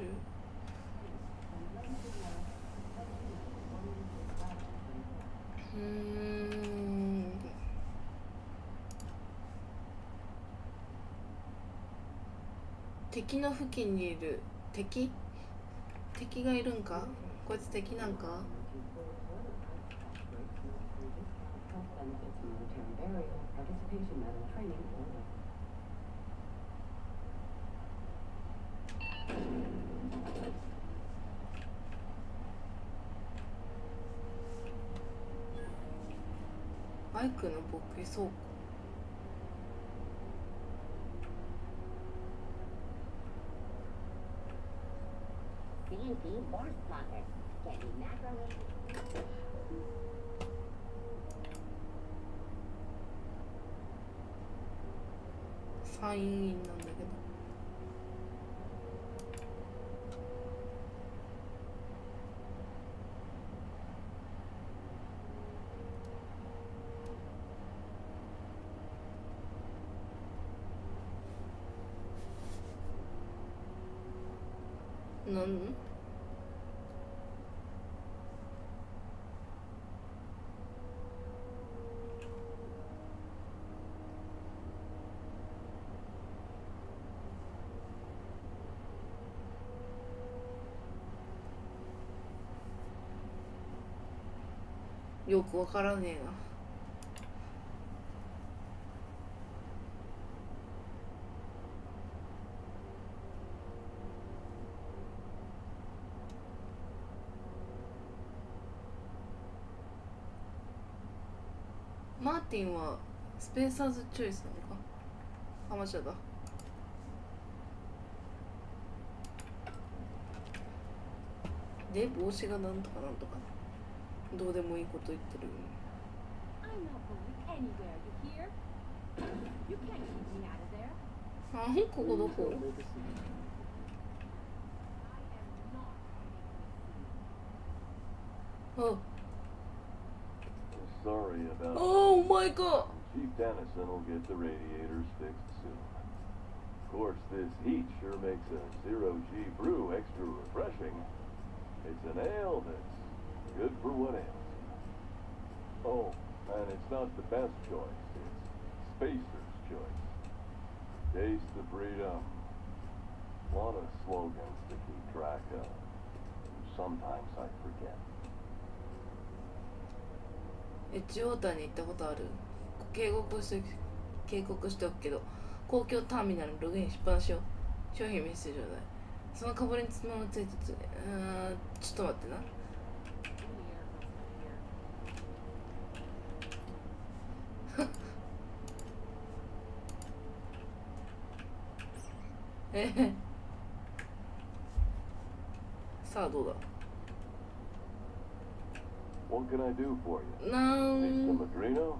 敵の付近にいる敵がいるんか？こいつ敵なんか？ Health benefits, military burial, participation medal, training, order.「バイクの牧位倉庫」。 CNC board plotter. Can you macro it? 参院なんだけど。なんよくわからねえな。マーティンはスペーサーズチョイスなのか？アマチュアだ。で、帽子がなんとかなんとか。どうでもいいこと言ってる。 I'm not going anywhere, you hear? You can't keep me out of there. あ、ここどこ？ Oh. Sorry about Oh my god. Chief Dennison will get the radiators fixed soon. Of course, this heat sure makes a zero-G brew extra refreshing. It's an ale that's good for what ails you. Oh, and it's not the best choice. It's Spacer's Choice. Taste the freedom. A lot of slogans to keep track of. Sometimes I forget. エッジウォーターに行ったことある？警告しておくけど、公共ターミナルにログインしっぱなしよ。商品見せてちょうだい。そのかぶりにつままついてて、ちょっと待ってな。さあどうだ。What can I do for you? Need な some ん Madrino?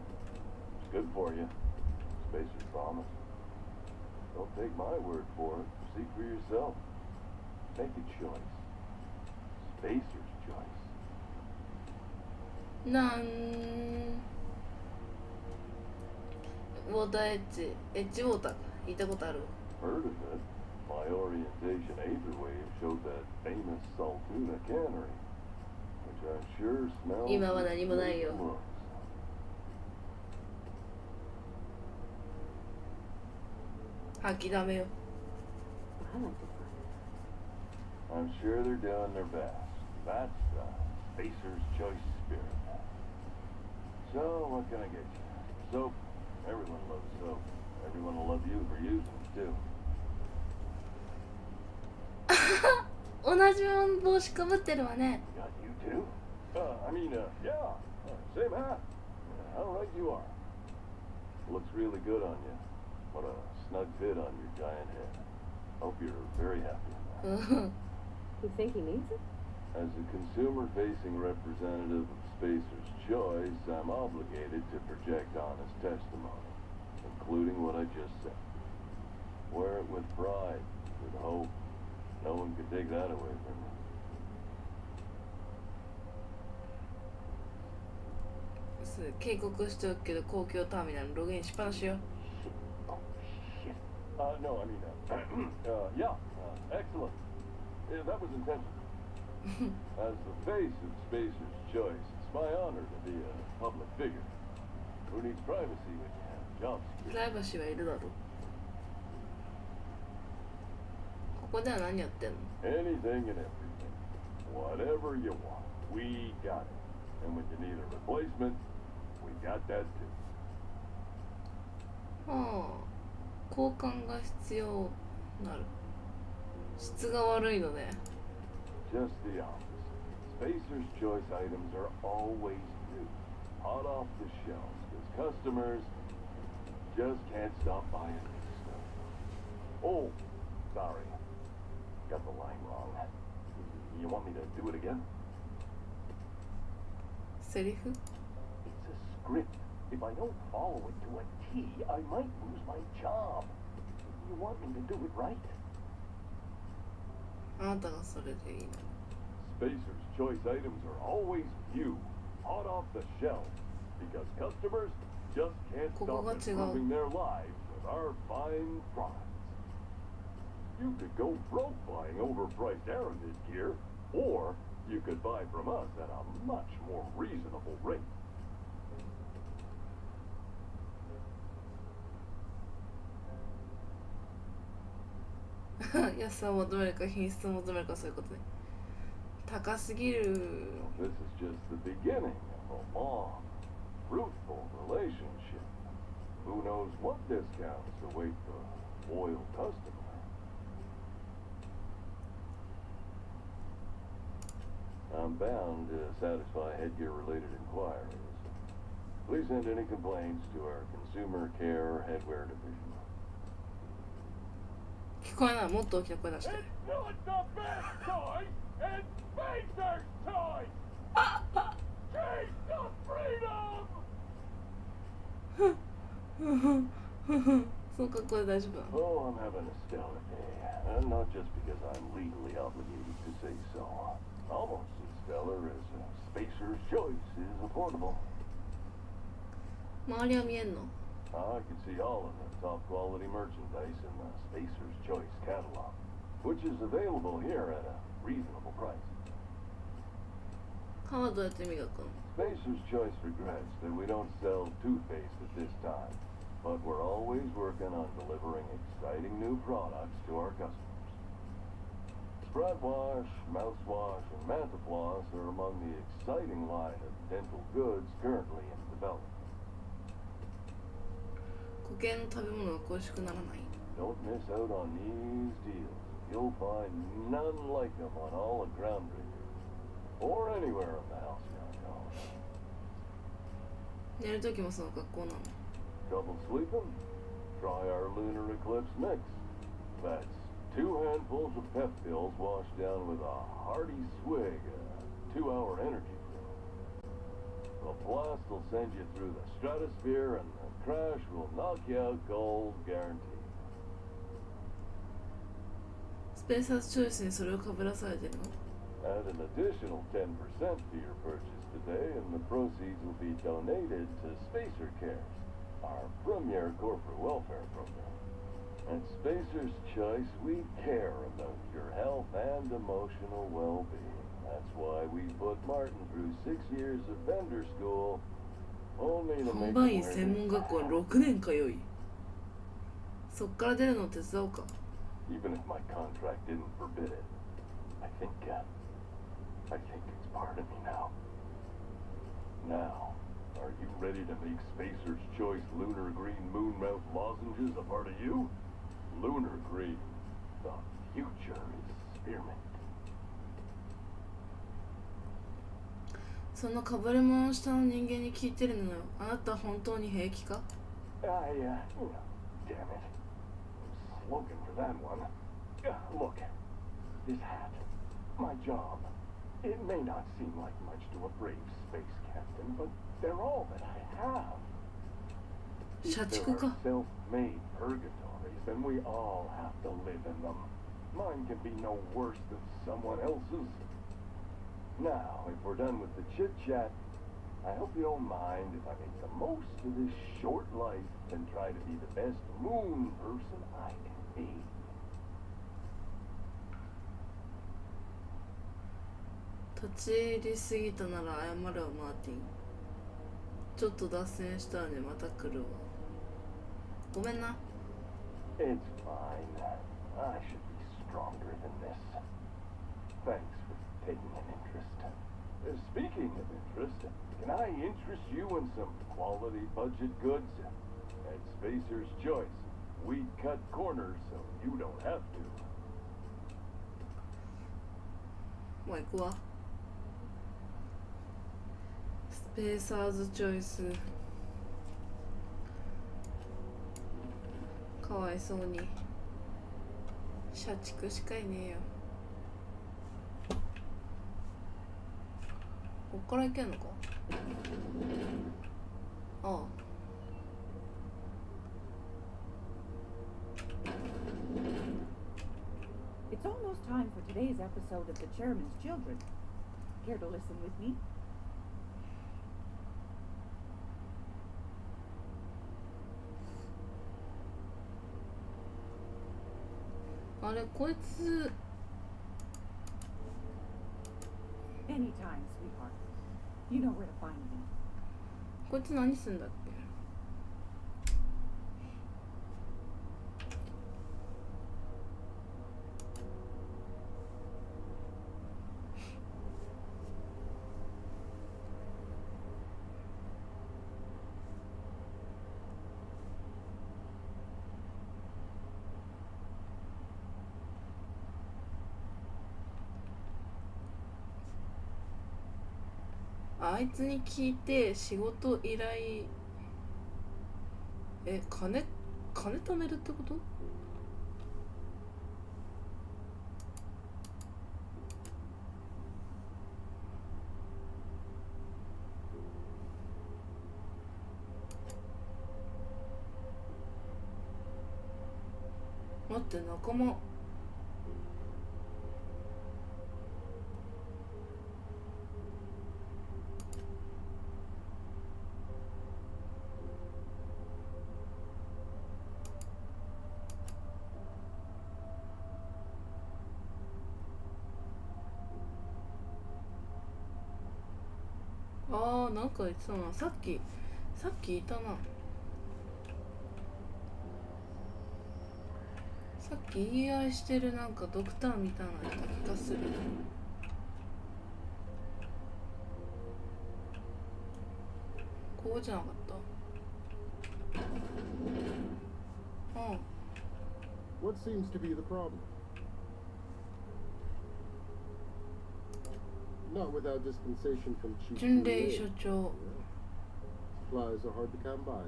It's good for you. Spacer's promise. Don't take my word for it. See for yourself. Make a choice. Spacer's choice. ウォーターエッジウォーターか。行ったことある？ Heard of it? My orientation aether wave showed that famous Saltuna cannery, which I'm sure smells 今は何もないよ。 looks.吐きだめよ。 I like to find I'm sure they're doing their best. That's the Spacer's Choice spirit. So, what can I get you? Soap. Everyone loves soap. Everyone will love you for using it, too. 同じ帽子かぶってるわね。 Got you, too? Yeah. Same hat. How right you are. Looks really good on you. What a snug fit on your giant head. Hope you're very happy with that. You think he needs it? As a consumer-facing representative of Spacer's Choice, I'm obligated to project honest testimony, including what I just said. Wear it with pride, with hope. No one can take that away from you. 警告しておくけど、公共ターミナルにログインしっぱなしよ。 Oh, shit. No, yeah, excellent. Yeah, that was intentional. As the face of Spacer's Choice, it's my honor to be a public figure. Who needs privacy when you have job プライ security? バシーはいるだろう。ここでは何やってんの？ Anything and everything. Whatever you want. We got it. And when you need a replacement, we got that too. はあ、交換が必要なる。質が悪いのね。 Just the opposite. Spacer's Choice items are always new, hot off the shelves, because customers just can't stop buying new stuff. Oh, sorry. Got the line wrong. You want me to do it again? セリフ？ It's a script. If I don't follow it to a T, I might lose my job. You want me to do it right? あなたがそれでいいの。 Spacer's Choice items are always new, hot off the shelves, because customers just can't stop ここが違う。 improving their lives with our fine products. You could go broke buying overpriced erranded gear, or you could buy from us at a much more reasonable rate. 安さを求めるか品質を求めるか、そういうことね。高すぎる。 This is just the beginning of a long, fruitful relationship. Who knows what discounts await the loyal customer? I'm bound to satisfy headgear-related inquiries. Please send any complaints to our consumer care headwear division. 聞こえない。もっと大きな声出して。 It's not the best choice, it's Spacer's choice! Chase the freedom! そうか、これ大丈夫なの？ Oh, I'm having a stellar day. And not just because I'm legally obligated to say so. Almost as feller as Spacer's Choice is affordable. 周りは見えんの？ I can see all of the top quality merchandise in the Spacer's Choice catalog, which is available here at a reasonable price. 歯はどうやって磨くの？ Spacer's Choice regrets that we don't sell toothpaste at this time, but we're always working on delivering exciting new products to our customers. Spread wash, mouthwash, and Mantafloss are among the exciting line of dental goods currently in development. 固形の食べ物が恋しくならない？ Don't miss out on these deals. You'll find none like them on all of Groundbreaker, or anywhere in the Halcyon Colony. 寝るときもその格好なの？ Trouble sleeping? Try our Lunar Eclipse mix. That's 2 handfuls of pep pills washed down with a hearty swig of 2-hour energy pill. The blast will send you through the stratosphere and the crash will knock you out cold, guaranteed. スペーサーズチョイスにそれをかぶらされてるの？ Add an additional 10% to your purchase today and the proceeds will be donated to Spacer Cares, our premier corporate welfare program. At Spacer's Choice, we care about your health and emotional well-being. That's why we put Martin through 6 years of vendor school, only to 販 make 売 him 員 wear 専門 this 学校に6年通い、そっから出るの手伝おうか。 Even if my contract didn't forbid it, I think it's part of me now. Now, are you ready to make Spacer's Choice Lunar Green Moonmouth lozenges a part of you? Lunar Green, the future is spearmint. そのかぶれ物を下の人間に聞いてるのよ。あなた本当に平気か？ Damn it. Slogan for that one. Look, this hat, my job. It may not seem like much to a brave space captain, but they're all that I have. If 社 there 畜 are か。 self-made purgatories, then we all have to live in them. Mine can be no worse than someone else's. Now, if we're done with the chit-chat, I hope you don't mind if I make the most of this short life and try to be the best moon person I can be. 立ち入りすぎたなら謝るわ、マーティン。ちょっと脱線したのでまた来るわ。ごめんな。 It's fine. I should be stronger than this. Thanks for taking an interest. Speaking of interest, can I interest you in some quality budget goods? At Spacer's Choice, we cut corners so you don't have to. もう行くわ。スペーサーズチョイス。かわいそうに。社畜しかいねえよ。こっから行けんのか？ああ。It's almost time for today's episode of The Chairman's Children. Care to listen with me? あれ、こいつ Anytime, sweetheart. You know where to find me. こいつ何すんだっけ？あいつに聞いて仕事依頼、金貯めるってこと？待って、仲間あ、なんか言ってたな。さっきいたな。さっき言い合いしてるなんかドクターみたいなのいた気がする。ここじゃなかった？うん。 What seems to be the problem? Not without dispensation from Chief 巡礼 Brunei. 所長。 Supplies are hard to come by out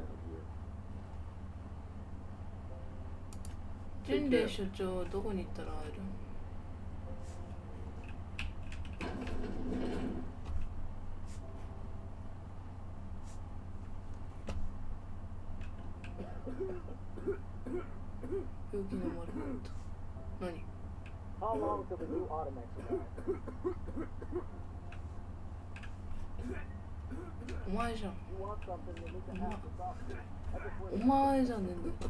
here. 巡礼所長どこに行ったら会える？病気の丸かった。何？ How long till the new Automax arrive? お前じゃん。 You want something, you need to have the software. I just お wait. 前じゃねえんだ。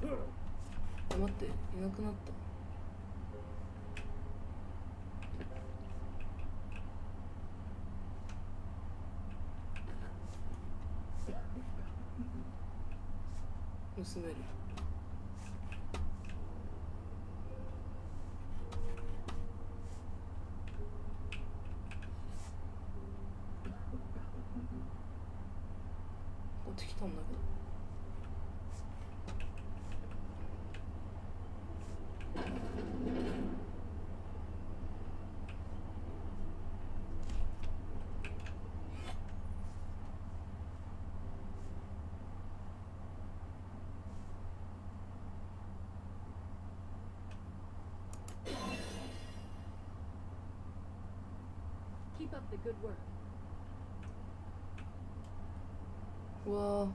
待って、いなくなった。盗める。こっち来たんだけど。Keep up the good work. うわー。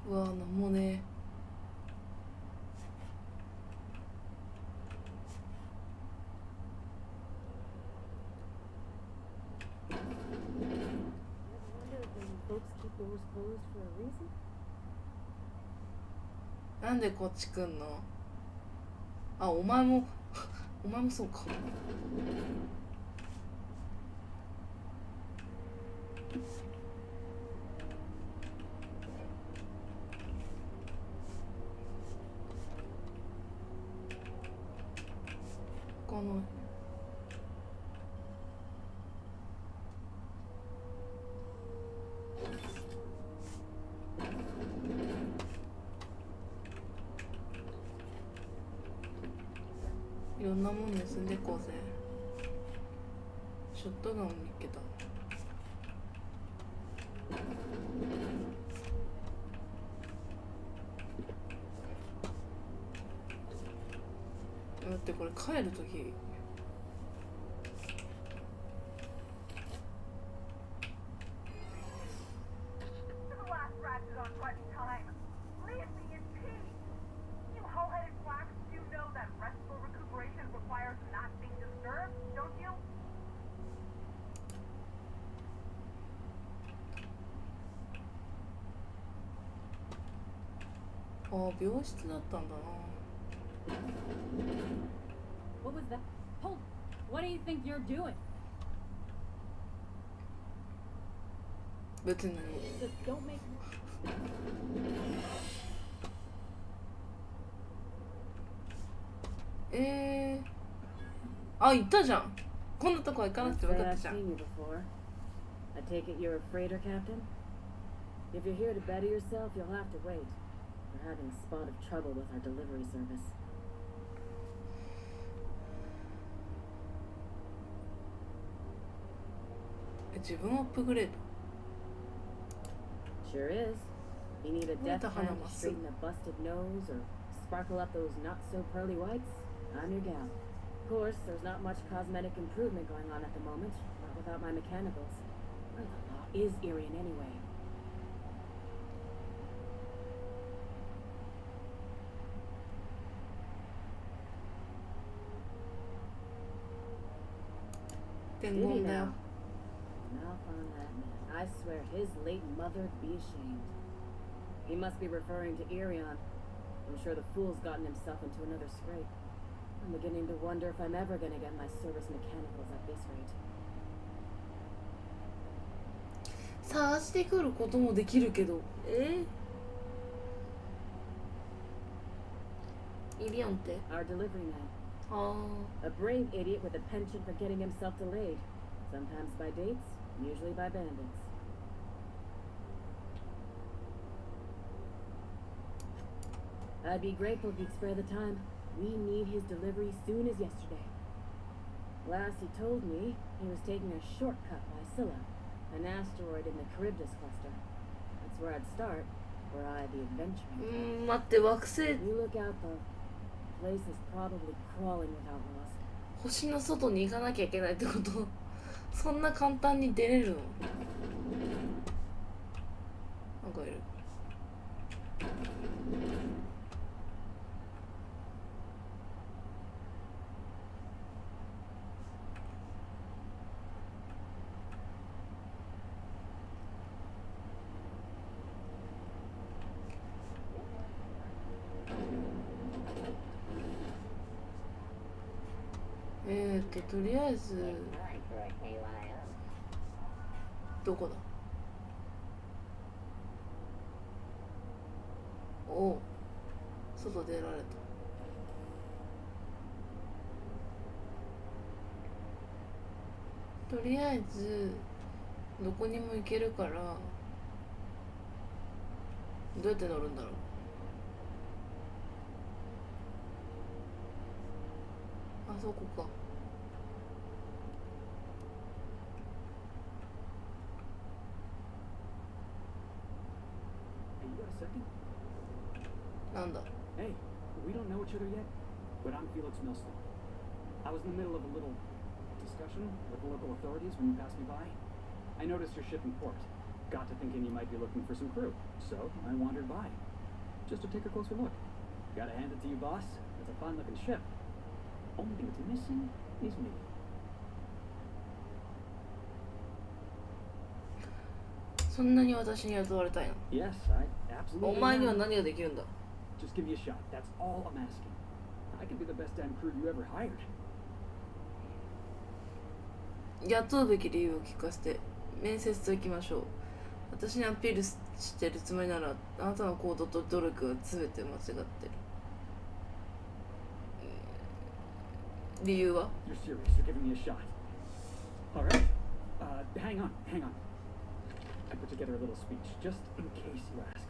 うわー、なんもねI wonder if folks keep doors closed for a reason? え。なんでこっち来んの？あ、お前もお前もそうか。このいろんなもん盗んでこうぜ。ショットガンを見っけた。だってこれ帰るときああ、病室だったんだな。 What was that? Hold! What do you think you're doing? 別に何も。 Just don't make. あ、行ったじゃん。こんなとこは行かなくてよかった I've じゃん。 seen you before. I take it you're a freighter captain? If you're here to better yourself, you'll have to wait. We're having a spot of trouble with our delivery service. 自分アップグレード。 Sure is. You need a What deft the hand hell to am I straighten a busted nose or sparkle up those not-so-pearly whites? I'm your gal. Of course, there's not much cosmetic improvement going on at the moment, not without my mechanicals. Where the law is Irian anyway? 伝言だよ。 Mouth on that man. I swear his late mother'd be ashamed. He must be referring to Irion. I'm sure the fool's gotten himself into another scrape. I'm beginning to wonder if I'm ever gonna get my service mechanicals at this rate. 探してくることもできるけど、いるやんって。 Our delivery man. あ A brave idiot with a penchant for getting himself delayed. Sometimes by dates, usually by bandits. I'd be grateful if you'd spare the time. We need his delivery soon as yesterday. Last he told me, he was taking a shortcut by Scylla, an asteroid in the Charybdis cluster. That's where I'd start, were I the adventurer. 待って、惑星 You look out though. The place is probably crawling with outlaws. 星の外に行かなきゃいけないってこと？そんな簡単に出れるの？なんかいる。とりあえずどこだ？おう、外出られた。とりあえずどこにも行けるから、どうやって乗るんだろう。あそこか。なんだ。 Hey, we don't know each other yet, but I'm Felix Millstone. I was in the middle of a little discussion with the local authorities when you passed me by. I noticed your ship in port. Got to thinking you might be looking for some crew, so I wandered by, just to take a closer look. Gotta hand it to you, boss. It's a fine-looking ship. Only thing it's missing is me. そんなに私に雇われたいの？ Yes, I absolutely. お前には何ができるんだ？ Just give me a shot. That's all I'm asking. I could be the best damn crew you ever hired. 雇うべき理由を聞かせて面接と行きましょう。私にアピールしてるつもりなら、あなたの行動と努力が全て間違ってる。理由は？ You're serious? You're giving me a shot. All right. Hang on. I put together a little speech just in case you asked.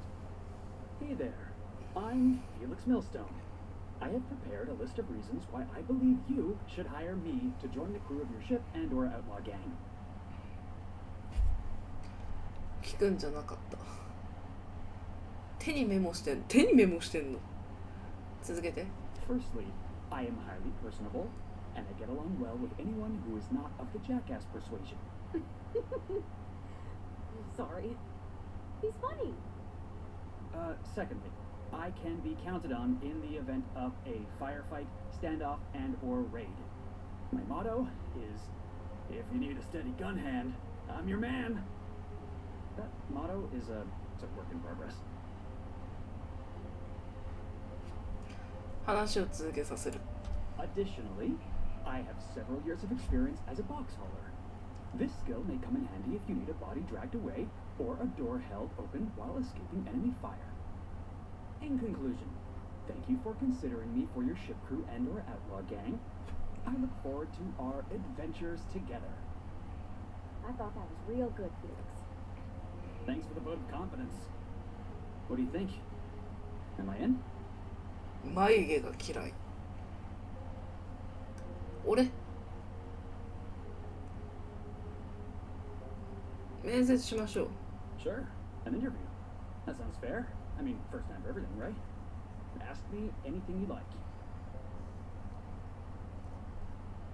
Hey there. I'm Felix Millstone. I have prepared a list of reasons why I believe you should hire me to join the crew of your ship and/or outlaw gang. 聞くんじゃなかった。手にメモしてんの。続けて。 Firstly, I am highly personable, and I get along well with anyone who is not of the jackass persuasion. Sorry. He's funny. Secondly, I can be counted on in the event of a firefight, standoff, and/or raid. My motto is, if you need a steady gun hand, I'm your man. That motto is it's a work in progress. 話を続けさせる。 Additionally, I have several years of experience as a box hauler. This skill may come in handy if you need a body dragged away or a door held open while escaping enemy fire. In conclusion, thank you for considering me for your ship crew and/or outlaw gang. I look forward to our adventures together. I thought that was real good, Felix. Thanks for the vote of confidence. What do you think? Am I in? 眉毛が嫌い。俺？面接しましょう。 Sure, an interview. That sounds fair. I mean, first time for everything, right? Ask me anything you like.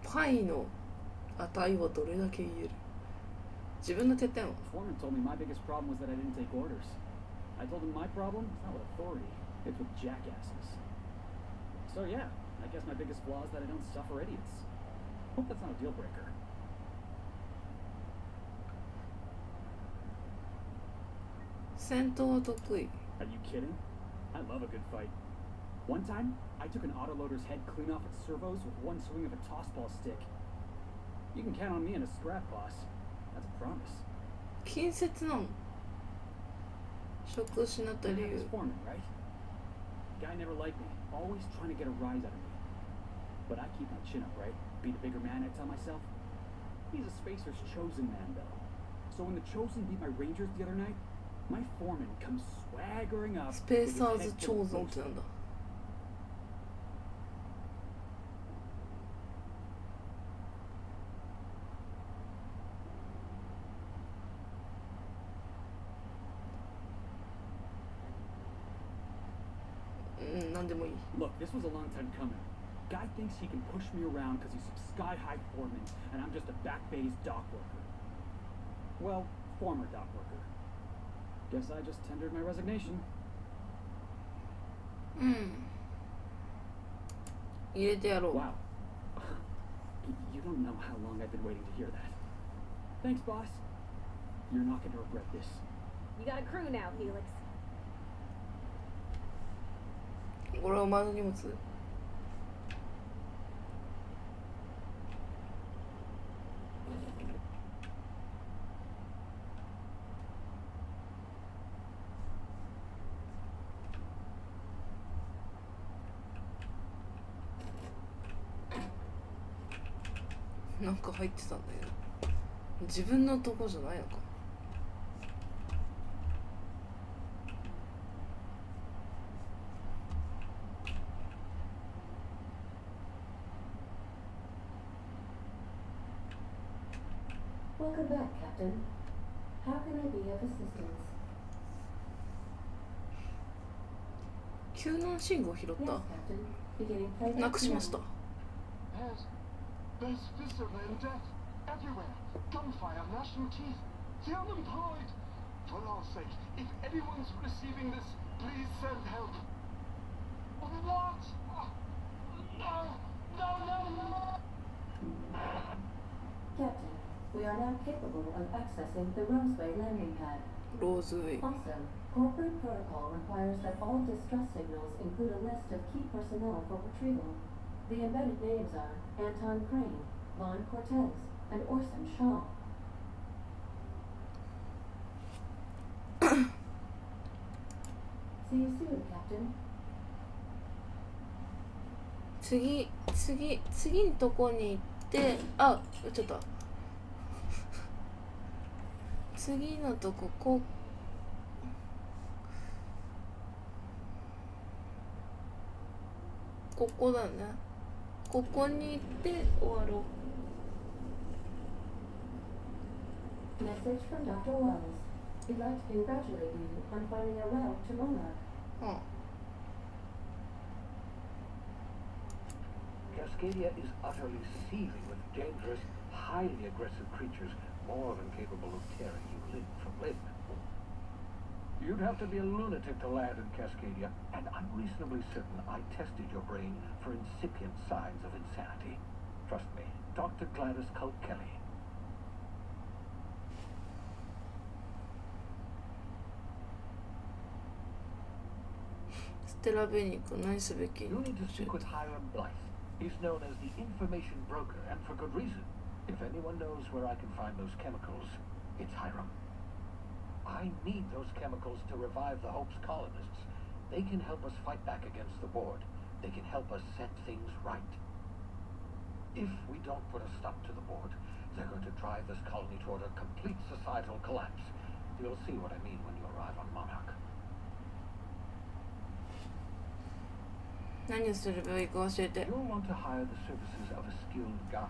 パイの値はどれだけ言える？自分の欠点は？ Foreman told me my biggest problem was that I didn't take orders. I told him my problem is not with authority, it's with jackasses. So yeah, I guess my biggest flaw is that I don't suffer idiots. Hope that's not a deal breaker. 戦闘は得意。 Are you kidding? I love a good fight. One time, I took an autoloader's head clean off its servos with one swing of a tossball stick. You can count on me in a scrap, boss. That's a promise. 近接なの職を失った理 You're 由 his foreman, right? Guy never liked me, always trying to get a rise out of me. But I keep my chin up, right? Be the bigger man, I tell myself. He's a spacer's chosen man, though. So when the chosen beat my Rangers the other night, my foreman comes swaggering up. スペーサーズチョーズンってなんだなんでもいい Look, this was a long time coming. Guy thinks he can push me around because he's some sky-high foreman, and I'm just a back bay's dock worker. Well, former dock worker. Guess I just tendered my resignation. 入れてやろう Wow. You don't know how long I've been waiting to hear that. Thanks, boss. You're not going to regret this. You got a crew now, Felix. これはお前の荷物なんか入ってたんだけど自分のとこじゃないのかWelcome back, Captain. How can I be of assistance? 救難信号拾っ Yes, た Captain. Beginning flight なくしました There's viscera and death everywhere. Gunfire, gnashing teeth. The unemployed. For our sake, if anyone's receiving this, please send help. What? No. Captain, we are now capable of accessing the Roseway landing pad. ローズウェイ Also, corporate protocol requires that all distress signals include a list of key personnel for retrieval. The embedded names are Anton Crane, Vaughn Cortez, and Orson Shaw. See you soon, Captain. 次のとこに行ってあちょっと次のとこここだねここに行って終わろ Message from Dr. Wells. He'd like to congratulate you on finding a route to Monarch. う、うん Cascadia is utterly seething with dangerous, highly aggressive creatures more than capable of tearing you limb from limb. You'd have to be a lunatic to land in Cascadia, and I'm reasonably certain I tested your brain for incipient signs of insanity. Trust me, Dr. Gladys Colt Kelly. Stella Benick 何すべき You need to speak with Hiram Blythe. He's known as the information broker, and for good reason. If anyone knows where I can find those chemicals, it's Hiram. I need those chemicals to revive the Hope's colonists. They can help us fight back against the board. They can help us set things right. If we don't put a stop to the board, they're going to drive this colony toward a complete societal collapse. You'll see what I mean when you arrive on Monarch. 何をすればいいか教えて You'll want to hire the services of a skilled guide.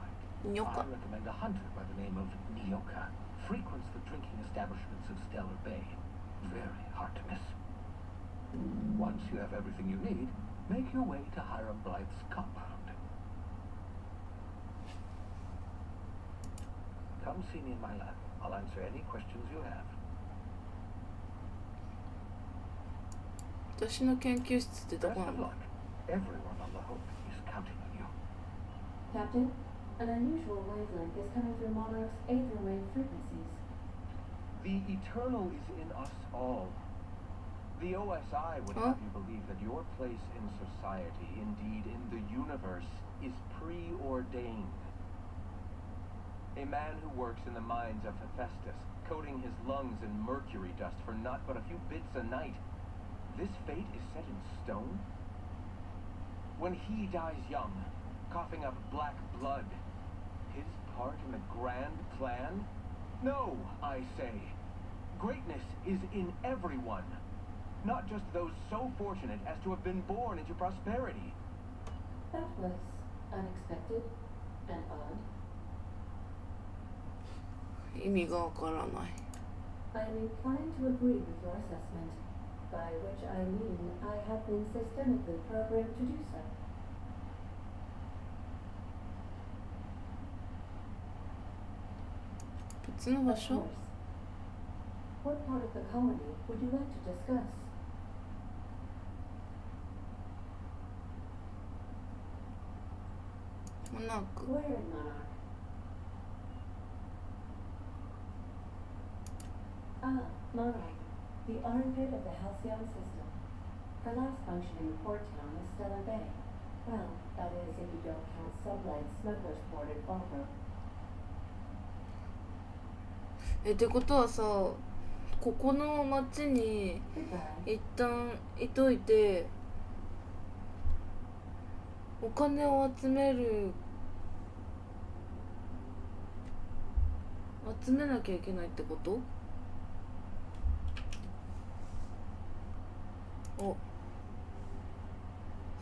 Nyoka. I recommend a hunter by the name of Nyoka. Frequents the drinking establishments of Stellar Bay. Very hard to miss. Once you have everything you need, make your way to Hiram Blythe's compound. Come see me in my lab. I'll answer any questions you have. 私の研究室ってど Best こな of の luck. Everyone on the Hope is counting on you. Captain, an unusual wavelength is coming through Monarch's aether wave frequencies. The eternal is in us all. The OSI would have you believe that your place in society, indeed in the universe, is preordained. A man who works in the mines of Hephaestus, coating his lungs in mercury dust for not but a few bits a night. This fate is set in stone? When he dies young, coughing up black blood, his part in the grand plan? No, I say. Greatness is in everyone. Not just those so fortunate as to have been born into prosperity. That was unexpected and odd. 意味がわからない。 I am inclined to agree with your assessment, by which I mean I have been systemically programmed to do so. 別の場所？ Of course. What part of the colony would you like to discuss? モナーク。 Where in Monarch? Ah, Monarch, the armpit of the Halcyon system. Her last functioning port town is Stellar Bay. Well, that is if you don't count Sublight Smuggler's Port at Barbara. ってことはさ、ここの町に Goodbye. 一旦いといてお金を集めなきゃいけないってこと？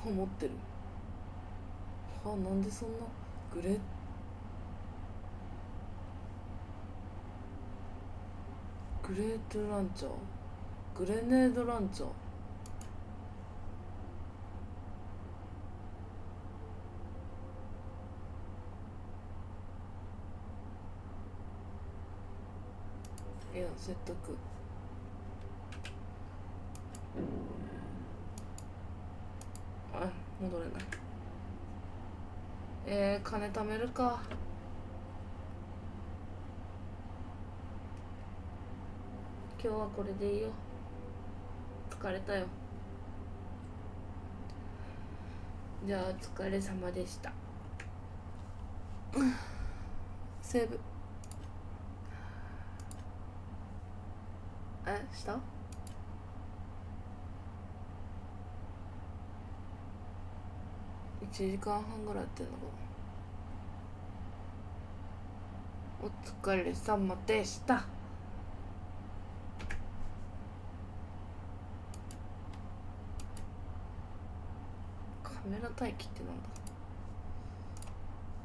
持ってる。なんでそんなグレートランチャー、グレネードランチャー。いや、説得。戻れない。金貯めるか。今日はこれでいいよ。疲れたよ。じゃあお疲れ様でした。セーブ。した？1時間半ぐらいやってんのかな。お疲れ様でした。カメラ待機ってなんだ？